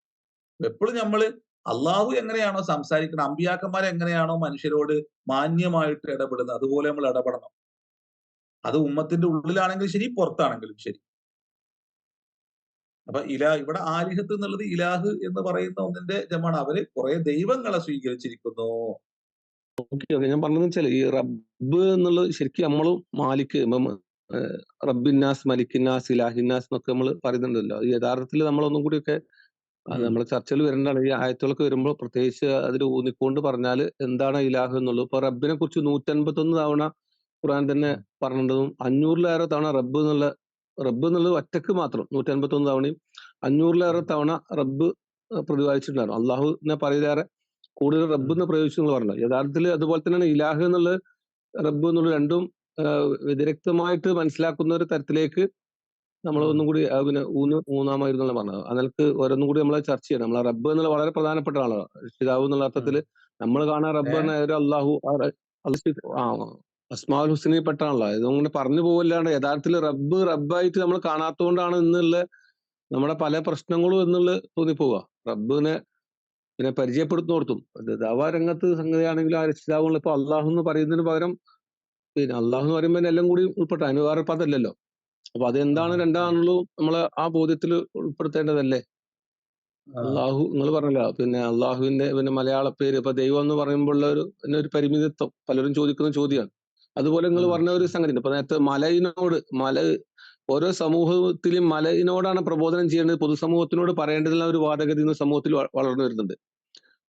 എപ്പോഴും നമ്മള് അള്ളാഹു എങ്ങനെയാണോ സംസാരിക്കുന്നത്, അമ്പിയാക്കന്മാർ എങ്ങനെയാണോ മനുഷ്യരോട് മാന്യമായിട്ട് ഇടപെടുന്നത്, അതുപോലെ നമ്മൾ ഇടപെടണം. അത് ഉമ്മത്തിന്റെ ഉള്ളിലാണെങ്കിലും ശരി, പുറത്താണെങ്കിലും ശരി. അപ്പൊ ഇവിടെ ആലിഹത്ത് എന്നുള്ളത് ഇലാഹ് എന്ന് പറയുന്ന ഒന്നിന്റെ ജമാണ്. അവര് കുറെ ദൈവങ്ങളെ സ്വീകരിച്ചിരിക്കുന്നു. ഞാൻ പറഞ്ഞതെന്ന് വെച്ചാൽ ഈ റബ്ബ് എന്നുള്ളത് ശരിക്കും നമ്മളും മാലിക്, റബ്ബിന്നാസ്, മലിക്കിന്നാസ്, ഇലാഹിന്നാസ് എന്നൊക്കെ നമ്മൾ പറയുന്നുണ്ടല്ലോ. യഥാർത്ഥത്തിൽ നമ്മളൊന്നും കൂടിയൊക്കെ അത് നമ്മളെ ചർച്ചയിൽ വരേണ്ടതാണ്. ഈ ആയത്തുകളൊക്കെ വരുമ്പോൾ പ്രത്യേകിച്ച് അതിൽ ഊന്നിക്കൊണ്ട് പറഞ്ഞാൽ എന്താണ് ഇലാഹ് എന്നുള്ളത്. ഇപ്പൊ റബ്ബിനെ കുറിച്ച് 151 തവണ ഖുർആൻ തന്നെ പറഞ്ഞിട്ടും 500-ലേറെ തവണ റബ്ബ് എന്നുള്ളത് ഒറ്റക്ക് മാത്രം 151 തവണയും 500-ലേറെ തവണ റബ്ബ് പ്രതിപാദിച്ചിട്ടുണ്ടായിരുന്നു. അള്ളാഹുവിനെ പറയിലേറെ കൂടുതൽ റബ്ബ് എന്ന് പ്രയോഗിച്ചു എന്ന് പറഞ്ഞു. യഥാർത്ഥത്തിൽ അതുപോലെ തന്നെയാണ് ഇലാഹ് എന്നുള്ളത് റബ്ബ് എന്നുള്ളത് രണ്ടും വ്യതിരക്തമായിട്ട് മനസ്സിലാക്കുന്ന ഒരു തരത്തിലേക്ക് നമ്മൾ ഒന്നും കൂടി മൂന്നാമായിരുന്നു പറഞ്ഞത്. അതിനകത്ത് ഓരോന്നും കൂടി നമ്മളെ ചർച്ച ചെയ്യണം. നമ്മളെ റബ്ബ് എന്നുള്ള വളരെ പ്രധാനപ്പെട്ട ആളാണ്. രക്ഷിതാവ് എന്നുള്ള അർത്ഥത്തിൽ നമ്മൾ കാണാൻ റബ്ബ് എന്ന ഒരു അള്ളാഹു അസ്മാഉൽ ഹുസ്നയിൽ പെട്ടാണല്ലോ. ഇതൊന്നും പറഞ്ഞു പോകല്ലാണ്ട് യഥാർത്ഥത്തിൽ റബ്ബായിട്ട് നമ്മൾ കാണാത്തതുകൊണ്ടാണ് ഇന്നുള്ള നമ്മുടെ പല പ്രശ്നങ്ങളും എന്നുള്ള തോന്നിപ്പോവുക. റബ്ബിനെ പിന്നെ പരിചയപ്പെടുത്തുന്നോർത്തും ദഅവാ രംഗത്ത് സംഗതിയാണെങ്കിലും ആ രക്ഷിതാവുകൾ ഇപ്പൊ അള്ളാഹു എന്ന് പറയുന്നതിന് പകരം അള്ളാഹു എന്ന് പറയുമ്പോൾ എല്ലാം കൂടി ഉൾപ്പെട്ട അതിന് വേറെ പദമല്ലല്ലോ. അപ്പൊ അതെന്താണ് രണ്ടാണല്ലോ നമ്മളെ ആ ബോധ്യത്തിൽ ഉൾപ്പെടുത്തേണ്ടതല്ലേ. അള്ളാഹു നിങ്ങൾ പറഞ്ഞല്ലോ അള്ളാഹുവിന്റെ മലയാള പേര് ഇപ്പൊ ദൈവം എന്ന് പറയുമ്പോൾ ഒരു പരിമിതത്വം പലരും ചോദിക്കുന്ന ചോദ്യമാണ്. അതുപോലെ നിങ്ങൾ പറഞ്ഞ ഒരു സംഗതി ഇപ്പൊ നേരത്തെ ഓരോ സമൂഹത്തിലും മലയിനോടാണ് പ്രബോധനം ചെയ്യേണ്ടത്, പൊതുസമൂഹത്തിനോട് പറയേണ്ടതെല്ലാം ഒരു വാദഗതി ഇന്ന് സമൂഹത്തിൽ വളർന്നു വരുന്നുണ്ട്.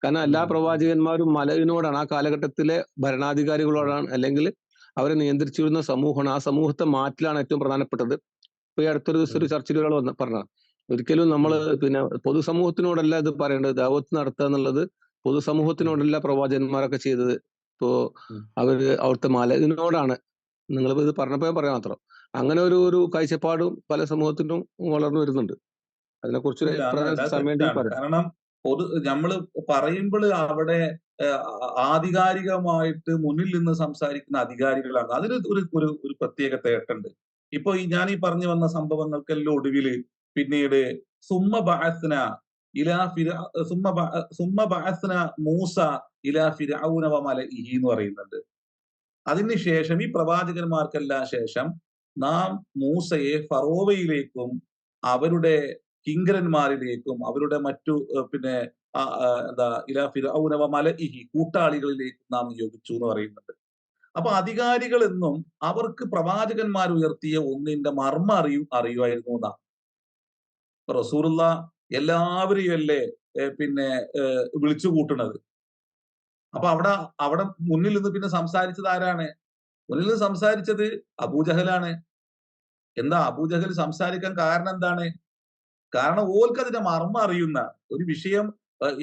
കാരണം എല്ലാ പ്രവാചകന്മാരും മലയിനോടാണ്, ആ കാലഘട്ടത്തിലെ ഭരണാധികാരികളോടാണ്, അല്ലെങ്കിൽ അവരെ നിയന്ത്രിച്ചിരുന്ന സമൂഹമാണ്. ആ സമൂഹത്തെ മാറ്റലാണ് ഏറ്റവും പ്രധാനപ്പെട്ടത്. ഇപ്പൊ ഈ അടുത്തൊരു ദിവസം ഒരു ചർച്ചയിൽ ഒരാൾ പറഞ്ഞ ഒരിക്കലും നമ്മൾ പൊതുസമൂഹത്തിനോടല്ല ഇത് പറയേണ്ടത്. ദഅവത്ത് നടത്തുക എന്നുള്ളത് പൊതുസമൂഹത്തിനോടല്ല പ്രവാചകന്മാരൊക്കെ ചെയ്തത്. ഇപ്പോ അവിടുത്തെ മലയിനോടാണ്. നിങ്ങൾ ഇത് പറഞ്ഞപ്പോ പറയാൻ മാത്രം അങ്ങനെ ഒരു കാഴ്ചപ്പാടും പല സമൂഹത്തിലും വളർന്നു വരുന്നുണ്ട്. അതിനെക്കുറിച്ച് ഇല്ല, അങ്ങനല്ല, അത് സമയം ഉണ്ടെങ്കിൽ തെറ്റാണ്. പറയാം. കാരണം നമ്മള് പറയുമ്പോൾ അവിടെ ആധികാരികമായിട്ട് മുന്നിൽ നിന്ന് സംസാരിക്കുന്ന അധികാരികളാണ്. അതിന് ഒരു പ്രത്യേക തേട്ടുണ്ട്. ഇപ്പൊ ഞാൻ ഈ പറഞ്ഞു വന്ന സംഭവങ്ങൾക്കെല്ലാം ഒടുവില് പിന്നീട് സുമ്മ ബഅസ്ന ഇലാ ഫിർഔ സുമ്മ ബഅസ്ന മൂസ ഇലാ ഫിർഔന വ മലഇഹി എന്ന് പറയുന്നുണ്ട്. അതിനുശേഷം ഈ പ്രവാചകന്മാർക്കെല്ലാം ശേഷം നാം മൂസയെ ഫറോവയിലേക്കും അവരുടെ കിങ്കരന്മാരിലേക്കും അവരുടെ മറ്റു പിന്നെ എന്താ ഇലാ ഫിർഔന വ മലഇഹി കൂട്ടാളികളിലേക്കും നാം നിയോഗിച്ചു എന്ന് പറയുന്നുണ്ട്. അപ്പൊ അധികാരികൾ എന്നും അവർക്ക് പ്രവാചകന്മാർ ഉയർത്തിയ ഒന്നിന്റെ മർമ്മം അറിയുമായിരുന്നു എന്നാ. റസൂലുള്ള എല്ലാവരെയും അല്ലേ പിന്നെ വിളിച്ചു കൂട്ടുന്നത്. അപ്പൊ അവിടെ മുന്നിൽ നിന്ന് പിന്നെ സംസാരിച്ചത് ആരാണ്? മുന്നിൽ നിന്ന് സംസാരിച്ചത് അബൂജഹലാണ്. എന്താ അബൂജഹൽ സംസാരിക്കാൻ കാരണം എന്താണ്? കാരണം ഓർക്ക് അതിന്റെ മർമ്മം അറിയുന്ന ഒരു വിഷയം.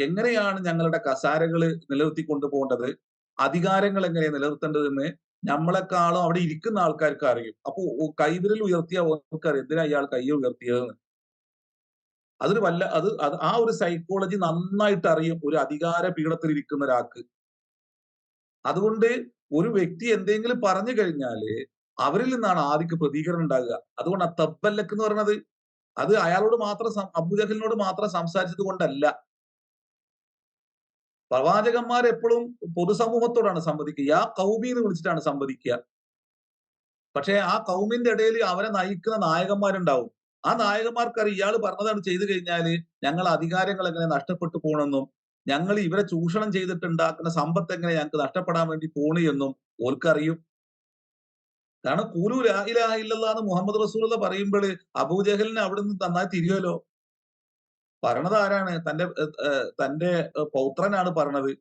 എങ്ങനെയാണ് ഞങ്ങളുടെ കസാരകൾ നിലനിർത്തിക്കൊണ്ടു പോകേണ്ടത്, അധികാരങ്ങൾ എങ്ങനെ നിലനിർത്തേണ്ടതെന്ന് നമ്മളെക്കാളും അവിടെ ഇരിക്കുന്ന ആൾക്കാർക്ക് അറിയും. അപ്പൊ കൈവിരൽ ഉയർത്തിയ ഓർക്കറിയാം എന്തിനാ ഇയാൾ കൈ ഉയർത്തിയതെന്ന്. അതൊരു അത് ആ ഒരു സൈക്കോളജി നന്നായിട്ട് അറിയും ഒരു അധികാര പീഠത്തിൽ ഇരിക്കുന്ന ഒരാൾക്ക്. അതുകൊണ്ട് ഒരു വ്യക്തി എന്തെങ്കിലും പറഞ്ഞു കഴിഞ്ഞാല് അവരിൽ നിന്നാണ് ആദ്യം പ്രതികരണം ഉണ്ടാകുക. അതുകൊണ്ട് ആ തബ്ബല്ലക്ക് എന്ന് പറയുന്നത് അത് അയാളോട് മാത്രം അബൂജഹലിനോട് മാത്രം സംസാരിച്ചത് കൊണ്ടല്ല. പ്രവാചകന്മാർ എപ്പോഴും പൊതുസമൂഹത്തോടാണ് സംവദിക്കുക. യാ കൗമി എന്ന് വിളിച്ചിട്ടാണ് സംവദിക്കുക. പക്ഷെ ആ കൗമിന്റെ ഇടയിൽ അവരെ നയിക്കുന്ന നായകന്മാരുണ്ടാവും. ആ നായകന്മാർക്കറിയാം ഇയാൾ പറഞ്ഞതാണ് ചെയ്തു കഴിഞ്ഞാല് ഞങ്ങൾ അധികാരങ്ങൾ എങ്ങനെ നഷ്ടപ്പെട്ടു പോകണമെന്നും ഞങ്ങൾ ഇവരെ ചൂഷണം ചെയ്തിട്ടുണ്ടാക്കുന്ന സമ്പത്ത് എങ്ങനെ ഞങ്ങൾക്ക് നഷ്ടപ്പെടാൻ വേണ്ടി പോണു എന്നും ഓർക്കറിയും. കാരണം ഖൂലു ലാ ഇലാഹ ഇല്ലല്ലാഹ് എന്ന് മുഹമ്മദ് റസൂലുള്ള പറയുമ്പോൾ അബൂജഹലിനെ അവിടെ നിന്ന് നന്നായി തിരിയുമല്ലോ. പറയണത് ആരാണ്? തന്റെ പൗത്രനാണ് പറയണത്.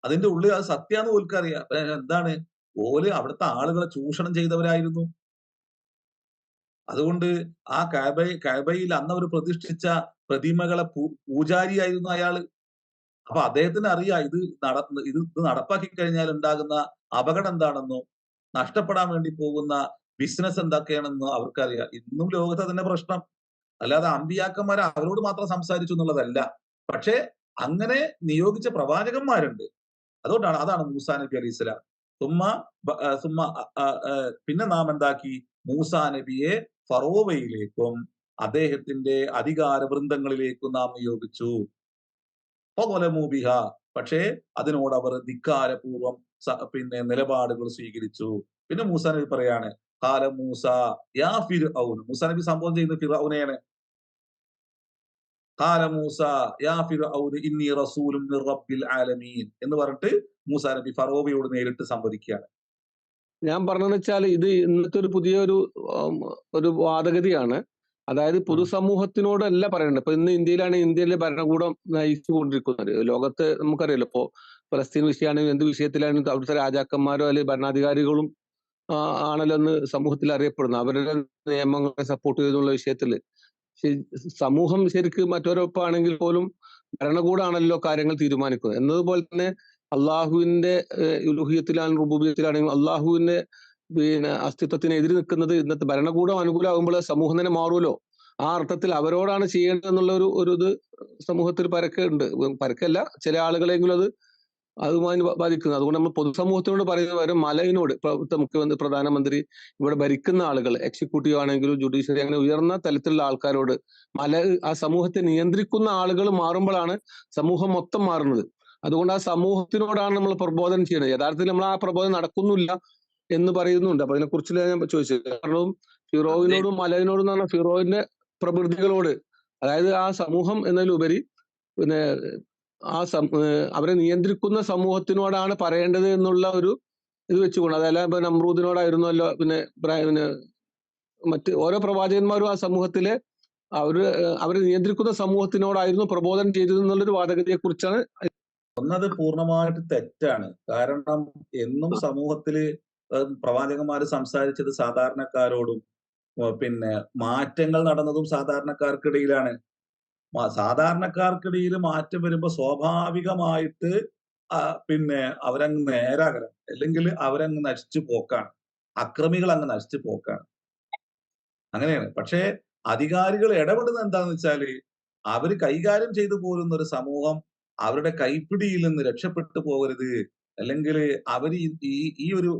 അതിന്റെ ഉള്ളിൽ അത് സത്യാന്ന് ഓൽക്കറിയാം. എന്താണ്? ഓല് അവിടുത്തെ ആളുകളെ ചൂഷണം ചെയ്തവരായിരുന്നു. അതുകൊണ്ട് ആ കഅബയിൽ അന്ന് അവർ പ്രതിഷ്ഠിച്ച പ്രതിമകളെ പൂജാരിയായിരുന്നു അയാള്. അപ്പൊ അദ്ദേഹത്തിന് അറിയാം ഇത് നടപ്പാക്കി കഴിഞ്ഞാൽ ഉണ്ടാകുന്ന അപകടം എന്താണെന്നും നഷ്ടപ്പെടാൻ വേണ്ടി പോകുന്ന ബിസിനസ് എന്തൊക്കെയാണെന്നും അവർക്കറിയാം. ഇന്നും ലോകത്തെ തന്നെ പ്രശ്നം. അല്ലാതെ അമ്പിയാക്കന്മാർ അവരോട് മാത്രം സംസാരിച്ചു എന്നുള്ളതല്ല. പക്ഷേ അങ്ങനെ നിയോഗിച്ച പ്രവാചകന്മാരുണ്ട്. അതാണ് മൂസാ നബി അലൈഹി സ്വലാം. പിന്നെ നാം എന്താക്കി? മൂസാ നബിയെ ഫറോവയിലേക്കും അദ്ദേഹത്തിന്റെ അധികാര വൃന്ദങ്ങളിലേക്കും നാം നിയോഗിച്ചു. ബിഹ, പക്ഷേ അതിനോട് അവർ ധിക്കാരപൂർവം പിന്നെ നിലപാടുകൾ സ്വീകരിച്ചു. പിന്നെ മൂസാ നബി പറയാണ് ഖാല മൂസ യാ ഫിർഔൻ. മൂസാ നബി സംബോധന ചെയ്യുന്ന ഫിർഔനെയാണ്. ഖാല മൂസ യാ ഫിർഔൻ ഇന്നി റസൂലുൻ മിർ റബ്ബിൽ ആലമീൻ എന്ന് പറഞ്ഞിട്ട് മൂസാ നബി ഫറോവയോട് നേരിട്ട് സംവദിക്കുകയാണ്. ഞാൻ പറഞ്ഞതെന്ന് വെച്ചാൽ ഇത് ഇന്നത്തെ ഒരു പുതിയൊരു ഒരു വാദഗതിയാണ്. അതായത് പൊതുസമൂഹത്തിനോടല്ല പറയേണ്ടത്. ഇപ്പൊ ഇന്ന് ഇന്ത്യയിലെ ഭരണകൂടം നയിച്ചുകൊണ്ടിരിക്കുന്നത്. ലോകത്ത് നമുക്കറിയാലോ, ഇപ്പോ ഫലസ്തീൻ വിഷയമാണെങ്കിലും എന്ത് വിഷയത്തിലാണെങ്കിലും അവിടുത്തെ രാജാക്കന്മാരോ അല്ലെങ്കിൽ ഭരണാധികാരികളും ആണല്ലോ എന്ന് സമൂഹത്തിൽ അറിയപ്പെടുന്നത്. അവരുടെ നിയമങ്ങളെ സപ്പോർട്ട് ചെയ്തുള്ള വിഷയത്തില് സമൂഹം ശരിക്ക് മറ്റൊരൊപ്പാണെങ്കിൽ പോലും ഭരണകൂടമാണല്ലോ കാര്യങ്ങൾ തീരുമാനിക്കുന്നത്. എന്നതുപോലെ തന്നെ അള്ളാഹുവിന്റെ ഉലൂഹിയത്തിലാണെങ്കിലും റുബൂബിയത്തിലാണെങ്കിലും അള്ളാഹുവിന്റെ അസ്തിത്വത്തിന് എതിര് നിൽക്കുന്നത് ഇന്നത്തെ ഭരണകൂടം അനുകൂലമാകുമ്പോൾ സമൂഹം തന്നെ മാറുമല്ലോ. ആ അർത്ഥത്തിൽ അവരോടാണ് ചെയ്യേണ്ടതെന്നുള്ള ഒരു ഇത് സമൂഹത്തിൽ പരക്കുണ്ട്. പരക്കല്ല, ചില ആളുകളെങ്കിലും അതുമായി ബാധിക്കുന്നത്. അതുകൊണ്ട് നമ്മൾ പൊതുസമൂഹത്തിനോട് പറയുന്ന പകരം മലയിനോട്, ഇപ്പോഴത്തെ മുഖ്യമന്ത്രി, പ്രധാനമന്ത്രി, ഇവിടെ ഭരിക്കുന്ന ആളുകൾ, എക്സിക്യൂട്ടീവ് ആണെങ്കിലും ജുഡീഷ്യറി, അങ്ങനെ ഉയർന്ന തലത്തിലുള്ള ആൾക്കാരോട് ആ സമൂഹത്തെ നിയന്ത്രിക്കുന്ന ആളുകൾ മാറുമ്പോഴാണ് സമൂഹം മൊത്തം മാറുന്നത്. അതുകൊണ്ട് ആ സമൂഹത്തിനോടാണ് നമ്മൾ പ്രബോധനം ചെയ്യുന്നത്. യഥാർത്ഥത്തിൽ നമ്മൾ ആ പ്രബോധനം നടക്കുന്നില്ല എന്ന് പറയുന്നുണ്ട്. അപ്പൊ അതിനെക്കുറിച്ച് ഞാൻ ചോദിച്ചത്. കാരണം ഫിറോവിനോടും മലയിനോടും എന്ന് പറഞ്ഞാൽ ഫിറോവിന്റെ പ്രവൃത്തികളോട്, അതായത് ആ സമൂഹം എന്നതിലുപരി പിന്നെ അവരെ നിയന്ത്രിക്കുന്ന സമൂഹത്തിനോടാണ് പറയേണ്ടത് എന്നുള്ള ഒരു ഇത് വെച്ചുകൊണ്ട്, അതല്ല ഇപ്പൊ നമ്രൂദിനോടായിരുന്നല്ലോ, പിന്നെ മറ്റ് ഓരോ പ്രവാചകന്മാരും ആ സമൂഹത്തിലെ അവരെ നിയന്ത്രിക്കുന്ന സമൂഹത്തിനോടായിരുന്നു പ്രബോധനം ചെയ്തത് എന്നുള്ളൊരു വാദഗതിയെ കുറിച്ചാണ്. ഒന്നത് പൂർണ്ണമായിട്ട് തെറ്റാണ്. കാരണം എന്നും സമൂഹത്തില് പ്രവാചകന്മാർ സംസാരിച്ചത് സാധാരണക്കാരോടും പിന്നെ മാറ്റങ്ങൾ നടന്നതും സാധാരണക്കാർക്കിടയിലാണ്. സാധാരണക്കാർക്കിടയിൽ മാറ്റം വരുമ്പോ സ്വാഭാവികമായിട്ട് പിന്നെ അവരങ്ങ് നേരാകണം, അല്ലെങ്കിൽ അവരങ്ങ് നശിച്ചു പോക്കാണ്. അക്രമികൾ അങ്ങ് നശിച്ചു പോക്കാണ്. അങ്ങനെയാണ്. പക്ഷേ അധികാരികൾ ഇടപെടുന്നത് എന്താന്ന് വെച്ചാല് അവര് കൈകാര്യം ചെയ്തു പോരുന്ന ഒരു സമൂഹം അവരുടെ കൈപ്പിടിയിൽ നിന്ന് രക്ഷപ്പെട്ടു പോകരുത്, അല്ലെങ്കിൽ അവര് ഈ ഒരു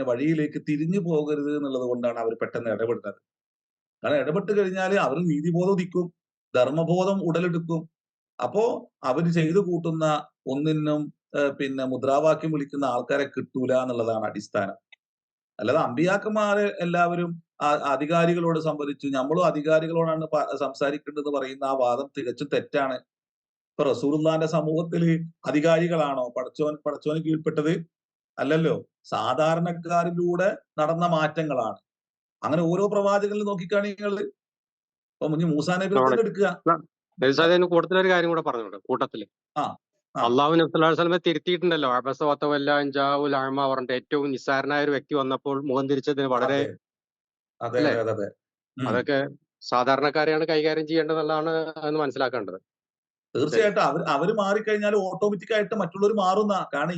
വഴിയിലേക്ക് തിരിഞ്ഞു പോകരുത് എന്നുള്ളത് കൊണ്ടാണ് അവർ പെട്ടെന്ന് ഇടപെടുന്നത്. കാരണം ഇടപെട്ട് കഴിഞ്ഞാൽ അവരിൽ നീതിബോധം ഉദിക്കും, ധർമ്മബോധം ഉടലെടുക്കും. അപ്പോ അവര് ചെയ്തു കൂട്ടുന്ന ഒന്നിനും മുദ്രാവാക്യം വിളിക്കുന്ന ആൾക്കാരെ കിട്ടൂല എന്നുള്ളതാണ് അടിസ്ഥാനം. അല്ലാതെ അമ്പിയാക്കന്മാരെ എല്ലാവരും അധികാരികളോട് സംവദിച്ചു, നമ്മളും അധികാരികളോടാണ് സംസാരിക്കേണ്ടത് പറയുന്ന ആ വാദം തികച്ചും തെറ്റാണ്. ഇപ്പൊ റസൂലുള്ളാന്റെ സമൂഹത്തില് അധികാരികളാണോ പടച്ചോന് കീഴ്പ്പെട്ടത്? അല്ലല്ലോ. സാധാരണക്കാരിലൂടെ നടന്ന മാറ്റങ്ങളാണ്. അങ്ങനെ ഓരോ പ്രവാചകനിൽ നോക്കിക്കാണെങ്കിൽ നിങ്ങള് ഇപ്പൊ മൂസാ നബിയെ തന്നെ എടുക്കുക. കൂട്ടത്തിലൊരു കാര്യം കൂടെ പറഞ്ഞോട്ടെ കൂട്ടത്തില്. ആ അള്ളാഹു നബി സ്വല്ലല്ലാഹു അലൈഹി വസല്ലമയെ തിരുത്തിയിട്ടുണ്ടല്ലോ. അബസ വതവല്ല അൻ ജാഉൽ അഅ്മ പറഞ്ഞിട്ട് ഏറ്റവും നിസ്സാരനായ ഒരു വ്യക്തി വന്നപ്പോൾ മുഖം തിരിച്ചതിന് വളരെ അതെ അല്ലേ? അതെ അതെ. അതൊക്കെ സാധാരണക്കാരെയാണ് കൈകാര്യം ചെയ്യേണ്ടതെന്നുള്ളതാണ് എന്ന് മനസ്സിലാക്കേണ്ടത്. തീർച്ചയായിട്ടും അവര് മാറിക്കഴിഞ്ഞാൽ ഓട്ടോമാറ്റിക് ആയിട്ട് മറ്റുള്ളവർ മാറുന്ന. കാരണം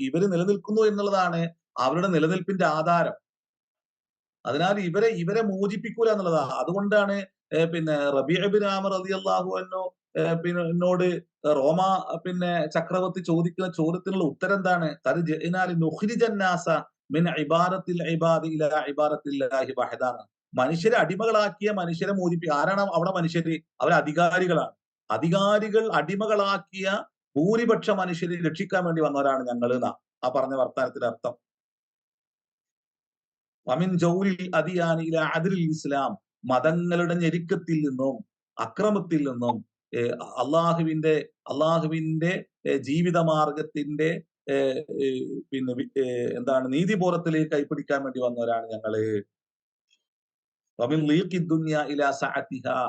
ഇവര് നിലനിൽക്കുന്നു എന്നുള്ളതാണ് അവരുടെ നിലനിൽപ്പിന്റെ ആധാരം. അതിനാൽ ഇവരെ മോചിപ്പിക്കൂല എന്നുള്ളതാണ്. അതുകൊണ്ടാണ് റബീഅ ബിൻ ആമിർ റളിയല്ലാഹു അൻഹു എന്നോട് റോമ ചക്രവർത്തി ചോദിക്കുന്ന ചോദ്യത്തിനുള്ള ഉത്തരം എന്താണ്? ഖദ് ജഇനാ ലിനുഖ്രിജൻ നാസ മിൻ ഇബാദത്തിൽ ഇബാദി ഇലാ ഇബാദത്തില്ലാഹി വഹദാന. മനുഷ്യരെ അടിമകളാക്കിയ മനുഷ്യരെ ആരാണ് അവിടെ മനുഷ്യര്? അവർ അധികാരികളാണ്. അധികാരികൾ അടിമകളാക്കിയ ഭൂരിപക്ഷ മനുഷ്യരെ രക്ഷിക്കാൻ വേണ്ടി വന്നവരാണ് ഞങ്ങൾ എന്നാ ആ പറഞ്ഞ വർത്താനത്തിന്റെ അർത്ഥം. വമിൻ ജൗരിൽ അദിയാനി ഇലാ അദ്ലിൽ ഇസ്ലാം. മതങ്ങളുടെ ഞെരുക്കത്തിൽ നിന്നും അക്രമത്തിൽ നിന്നും അള്ളാഹുവിന്റെ ജീവിത മാർഗത്തിന്റെ നീതിബോധത്തിലേക്ക് കൈപ്പിടിക്കാൻ വേണ്ടി വന്നവരാണ് ഞങ്ങള്. വമിൻ ലീഖി ദുനിയ ഇലാ സഅതിഹാ.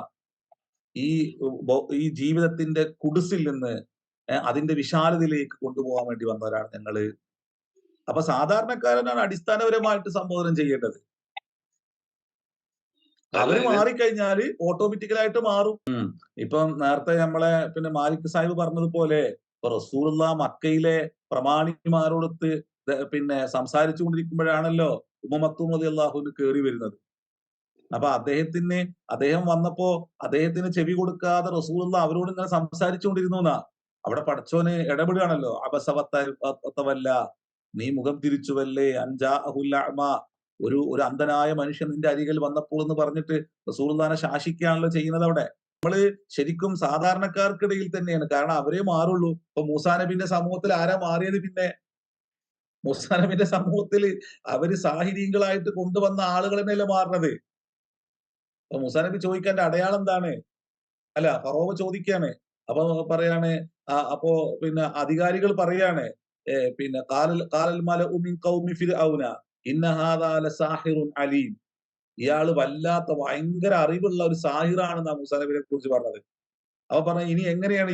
ഈ ജീവിതത്തിന്റെ കുടിസിൽ നിന്ന് അതിന്റെ വിശാലതയിലേക്ക് കൊണ്ടുപോകാൻ വേണ്ടി വന്നവരാണ് ഞങ്ങള്. അപ്പൊ സാധാരണക്കാരനാണ് അടിസ്ഥാനപരമായിട്ട് സംബോധന ചെയ്യേണ്ടത്. അവര് മാറിക്കഴിഞ്ഞാല് ഓട്ടോമാറ്റിക്കലായിട്ട് മാറും. ഇപ്പം നേരത്തെ നമ്മളെ മാലിക് സാഹിബ് പറഞ്ഞതുപോലെ റസൂലുള്ള മക്കയിലെ പ്രമാണിമാരോടൊത്ത് സംസാരിച്ചു കൊണ്ടിരിക്കുമ്പോഴാണല്ലോ ഉമ്മ മക്തൂം റളിയല്ലാഹു അൻഹു കേറി വരുന്നത്. അപ്പൊ അദ്ദേഹം വന്നപ്പോ അദ്ദേഹത്തിന് ചെവി കൊടുക്കാതെ റസൂലുള്ള അവരോട് ഇങ്ങനെ സംസാരിച്ചുകൊണ്ടിരുന്നു എന്നാ. അവിടെ പടച്ചോന് ഇടപെടുകയാണല്ലോ. അബസവത്തവല്ല, നീ മുഖം തിരിച്ചുവല്ലേ, അൻജാഅഹുൽ അഅ്മ, ഒരു അന്ധനായ മനുഷ്യൻ നിന്റെ അരികിൽ വന്നപ്പോൾ എന്ന് പറഞ്ഞിട്ട് റസൂലുള്ളാഹിനെ ശാസിക്കുകയാണല്ലോ ചെയ്യുന്നത്. അവിടെ നമ്മള് ശരിക്കും സാധാരണക്കാർക്കിടയിൽ തന്നെയാണ്. കാരണം അവരേ മാറുള്ളൂ. ഇപ്പൊ മൂസാ നബിന്റെ സമൂഹത്തിൽ ആരാ മാറിയത്? മൂസാ നബിന്റെ സമൂഹത്തിൽ അവര് സാഹിര്യങ്ങളായിട്ട് കൊണ്ടുവന്ന ആളുകൾ തന്നെയല്ലേ മാറുന്നത്. അപ്പൊ മൂസാ നബി ചോദിക്കാൻ അടയാളം എന്താണ്? അല്ല, ഫറോവ ചോദിക്കാണ്. അപ്പൊ പറയാണ്, അപ്പോ അധികാരികൾ പറയാണ്, ഖാലൽ മലഉ മിൻ ഖൗമി ഫിർഔന ഇന്ന ഹാദാ ലസാഹിറുൻ അലീം. ഇയാള് വല്ലാത്ത ഭയങ്കര അറിവുള്ള ഒരു സാഹിറാണെന്നാണ് മൂസാ നബിയെ കുറിച്ച് പറഞ്ഞത്. അപ്പൊ പറഞ്ഞ ഇനി എങ്ങനെയാണ്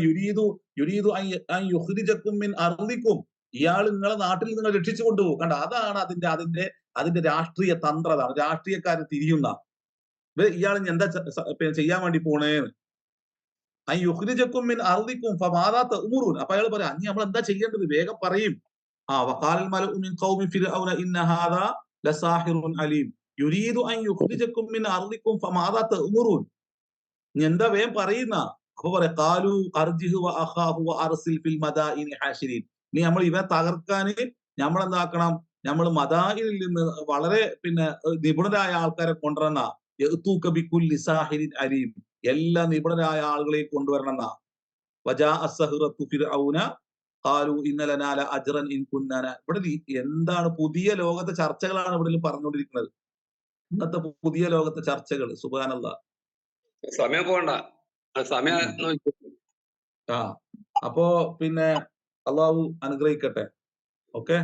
യുരീദു അൻ യുഖ്രിജകും മിൻ അർദികും. ഇയാൾ നിങ്ങളെ നാട്ടിൽ നിങ്ങൾ രക്ഷിച്ചു കൊണ്ടുപോകും. കണ്ട, അതാണ് അതിന്റെ രാഷ്ട്രീയ തന്ത്രതാണ്. രാഷ്ട്രീയക്കാരെ തിരിയുന്ന ഇയാൾ എന്താ ചെയ്യാൻ വേണ്ടി പോണേന്ന്. അൻ യുഖ്രിജകും മിൻ അർദികും ഫമാദാ തഅ്മുറൂൻ. അപ്പൊ അയാൾ പറയാം, അനി നമ്മൾ എന്താ ചെയ്യേണ്ടത്? വേഗം പറയും. വഖാലൽ മലഉ മിൻ ഖൗമി ഫിർഔന ഇന്ന ഹാദാ ലസാഹിറുൻ അലീം യുരീദു അൻ യുഖ്രിജകും മിൻ അർദികും ഫമാദാ തഅ്മുറൂൻ. ഇനി എന്താ വേഗം പറയുന്ന? അപ്പൊ പറയാം, ഖാലു അർജിഹു വ അഖാഹു വ അർസിൽ ഫിൽ മദാഇനി ഹാശിരീൻ. ഇനി നമ്മൾ ഇവനെ തകർക്കാന് നമ്മൾ എന്താക്കണം? നമ്മൾ മദാഇനിൽ നിന്ന് വളരെ നിപുണരായ ആൾക്കാരെ കൊണ്ടുവരണ. യഅ്തൂക ബികുല്ലി സാഹിരിൻ അലീം. എല്ലാ നിപുണരായ ആളുകളെ കൊണ്ടുവരണമെന്നാ. വജാഅ അസ്സഹറത്തു ഫിർഔന ഖാലു ഇന്ന ലനാ ലഅജ്റൻ ഇൻ കുന്നാ. ഇവിടെ എന്താണ് പുതിയ ലോകത്തെ ചർച്ചകളാണ് ഇവിടെ പറഞ്ഞുകൊണ്ടിരിക്കുന്നത്. ഇന്നത്തെ പുതിയ ലോകത്തെ ചർച്ചകൾ. സുബ്ഹാനല്ലാഹ്. സമയം പോകണ്ട, സമയം. അപ്പോ അള്ളാഹു അനുഗ്രഹിക്കട്ടെ. ഓക്കെ.